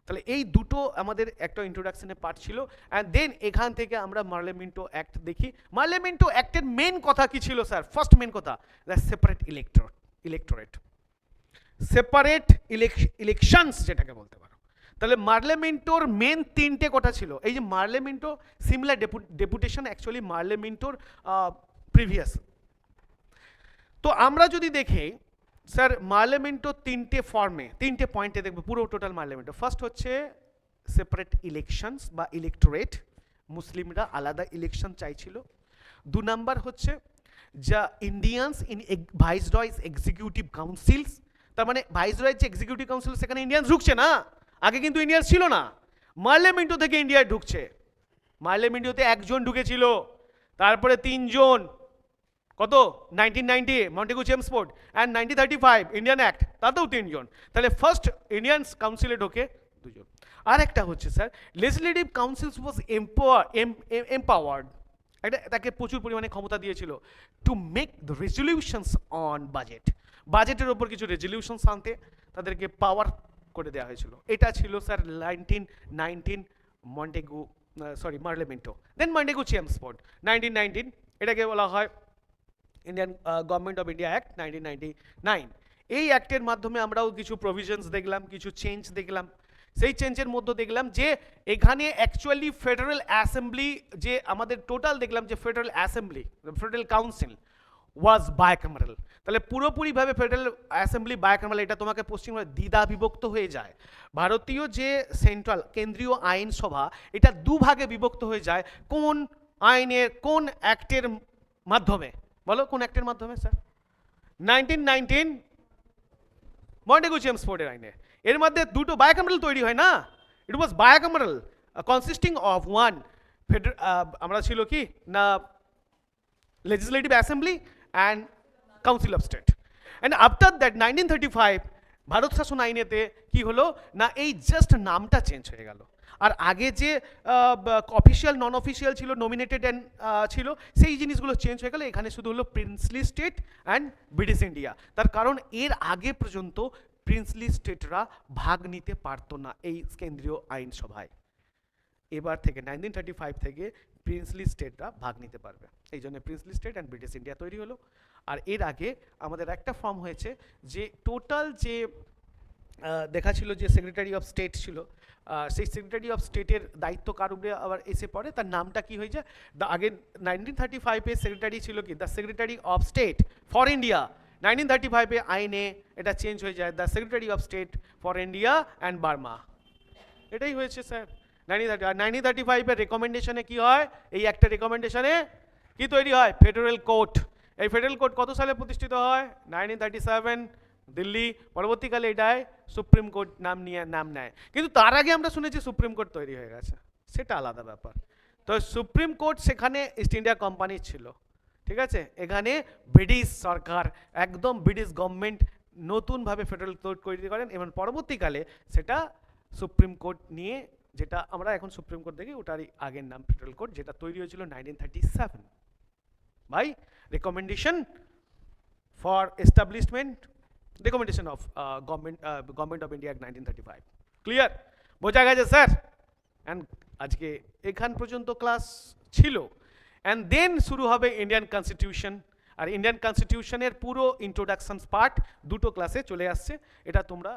তাহলে এই দুটো আমাদের একটা ইন্ট্রোডাকশনের পার্ট ছিল। অ্যান্ড দেন এখান থেকে আমরা মার্লেমেন্টো অ্যাক্ট দেখি। মার্লেমেন্টো অ্যাক্টের মেন কথা কি ছিল স্যার? ফার্স্ট মেন কথা, সেপারেট ইলেক্টোরেট, সেপারেট ইলেকশনস যেটাকে বলতে পারো। তাহলে মার্লেমেন্টোর মেন তিনটে কথা ছিল। এই যে মার্লেমেন্টো, সিমিলার ডেপুটেশন অ্যাকচুয়ালি মার্লেমেন্টোর প্রিভিয়াস। তো আমরা যদি দেখি স্যার মার্লেমেন্টো তিনটে ফর্মে, তিনটে পয়েন্টে দেখবো পুরো টোটাল মার্লেমেন্টো। ফার্স্ট হচ্ছে সেপারেট ইলেকশনস বা ইলেক্টোরেট, মুসলিমরা আলাদা ইলেকশন চাইছিল। 2 নাম্বার হচ্ছে যা ইন্ডিয়ানস ইন ভাইসরয়েস এক্সিকিউটিভ কাউন্সিলস, তার মানে ভাইসরয়ের যে এক্সিকিউটিভ কাউন্সিল সেখানে ইন্ডিয়ানস ঢুকছে না, আগে কিন্তু ইন্ডিয়ানস ছিল না, মার্লেমেন্টো থেকে ইন্ডিয়ায় ঢুকছে। মার্লেমেন্টোতে একজন ঢুকেছিল, তারপরে 3 জন, কত 1990 Montagu Chelmsford, and 1935 Indian act, তাতেও 3 জন। তাহলে ফার্স্ট ইন্ডিয়ান কাউন্সিলে ঢোকে 2 জন। আর একটা হচ্ছে স্যার লেজিসলেটিভ কাউন্সিলস ওয়াজ এম্পাওয়ার্ড, একটা তাকে প্রচুর পরিমাণে ক্ষমতা দিয়েছিল to make the resolutions on budget, বাজেটের ওপর কিছু রেজলিউশনস আনতে তাদেরকে পাওয়ার করে দেওয়া হয়েছিল। এটা ছিল স্যার 1919 মন্টেগু, সরি মার্লেমেন্টো। দেন মন্টেগু চেমসফোর্ড 1919, এটাকে বলা হয় Indian government of India act 1999। এই অ্যাক্টের মাধ্যমে আমরাও কিছু প্রভিশনস দেখলাম, কিছু চেঞ্জ দেখলাম। সেই চেঞ্জের মধ্যে দেখলাম যে এখানে অ্যাকচুয়ালি ফেডারেল অ্যাসেম্বলি, যে আমাদের টোটাল দেখলাম যে ফেডারেল অ্যাসেম্বলি, ফেডারেল কাউন্সিল ওয়াজ বায়ক্যামেরাল। তাহলে পুরোপুরিভাবে ফেডারেল অ্যাসেম্বলি বায়ক্যামেরাল, এটা তোমাকে পশ্চিমবঙ্গে দ্বিধা বিভক্ত হয়ে যায়। ভারতীয় যে সেন্ট্রাল কেন্দ্রীয় আইনসভা, এটা 2 ভাগে বিভক্ত হয়ে যায়। কোন আইনের, কোন অ্যাক্টের মাধ্যমে? বলো কোন অ্যাক্টের মাধ্যমে স্যার? 1919 মন্টেগু চেমসফোর্ডের আইনে। এর মধ্যে দুটো বায়ক্যামেরাল তৈরি হয় না, ইট ওয়াজ বায়ক্যামেরাল কনসিস্টিং অফ ওয়ান আমরা ছিল কি না legislative assembly and council of state. And after that 1935 Bharat শাসন আইনেতে কি হলো না, এই জাস্ট নামটা চেঞ্জ হয়ে গেল। আর আগে যে অফিসিয়াল নন অফিসিয়াল ছিল, নমিনেটেড অ্যান্ড ছিল, সেই জিনিসগুলো চেঞ্জ হয়ে গেল। এখানে শুধু হলো princely state and British India. তার কারণ এর আগে পর্যন্ত প্রিন্সলি স্টেটরা ভাগ নিতে পারতো না এই কেন্দ্রীয় আইনসভায়। এবার থেকে 1935 থেকে প্রিন্সলি স্টেটরা ভাগ নিতে পারবে, এই জন্য princely state and British India তৈরি হলো। আর এর আগে আমাদের একটা ফর্ম হয়েছে যে টোটাল যে দেখা ছিল যে সেক্রেটারি অফ স্টেট ছিল, সেই সেক্রেটারি অফ স্টেটের দায়িত্ব কার উপরে আবার এসে পড়ে, তার নামটা কি হয়ে যায়, আগে 1935-এ সেক্রেটারি ছিল কি the secretary of state for India, 1935-এ আইনে এটা চেঞ্জ হয়ে যায় the secretary of state for India and Burma. এটাই হয়েছে স্যার 1935-এর রেকমেন্ডেশনে কি হয়, এই একটা রেকমেন্ডেশনে কি তৈরি হয়, ফেডারেল কোর্ট। এই ফেডারেল কোর্ট কত সালে প্রতিষ্ঠিত হয়, 1937 দিল্লি, পরবর্তীকালে এটাই সুপ্রিম কোর্ট নাম নেয়। কিন্তু তার আগে আমরা শুনেছি সুপ্রিম কোর্ট তৈরি হয়ে গেছে, সেটা আলাদা ব্যাপার। তো সুপ্রিম কোর্ট সেখানে ইস্ট ইন্ডিয়া কোম্পানি ছিল, ঠিক আছে, এখানে ব্রিটিশ সরকার একদম ব্রিটিশ গভর্নমেন্ট নতুনভাবে ফেডারেল কোর্ট তৈরি করেন এবং পরবর্তীকালে সেটা সুপ্রিম কোর্ট নিয়ে, যেটা আমরা এখন সুপ্রিম কোর্ট দেখি ওটারই আগের নাম ফেডারেল কোর্ট, যেটা তৈরি হয়েছিল 1937 by recommendation for establishment, recommendation of government of India 1935। Clear, বোঝা গেছে স্যার? অ্যান্ড আজকে এখান পর্যন্ত ক্লাস ছিল, অ্যান্ড দেন শুরু হবে ইন্ডিয়ান কনস্টিটিউশন। আর ইন্ডিয়ান কনস্টিটিউশনের পুরো ইন্ট্রোডাকশন পার্ট দুটো ক্লাসে চলে আসছে, এটা তোমরা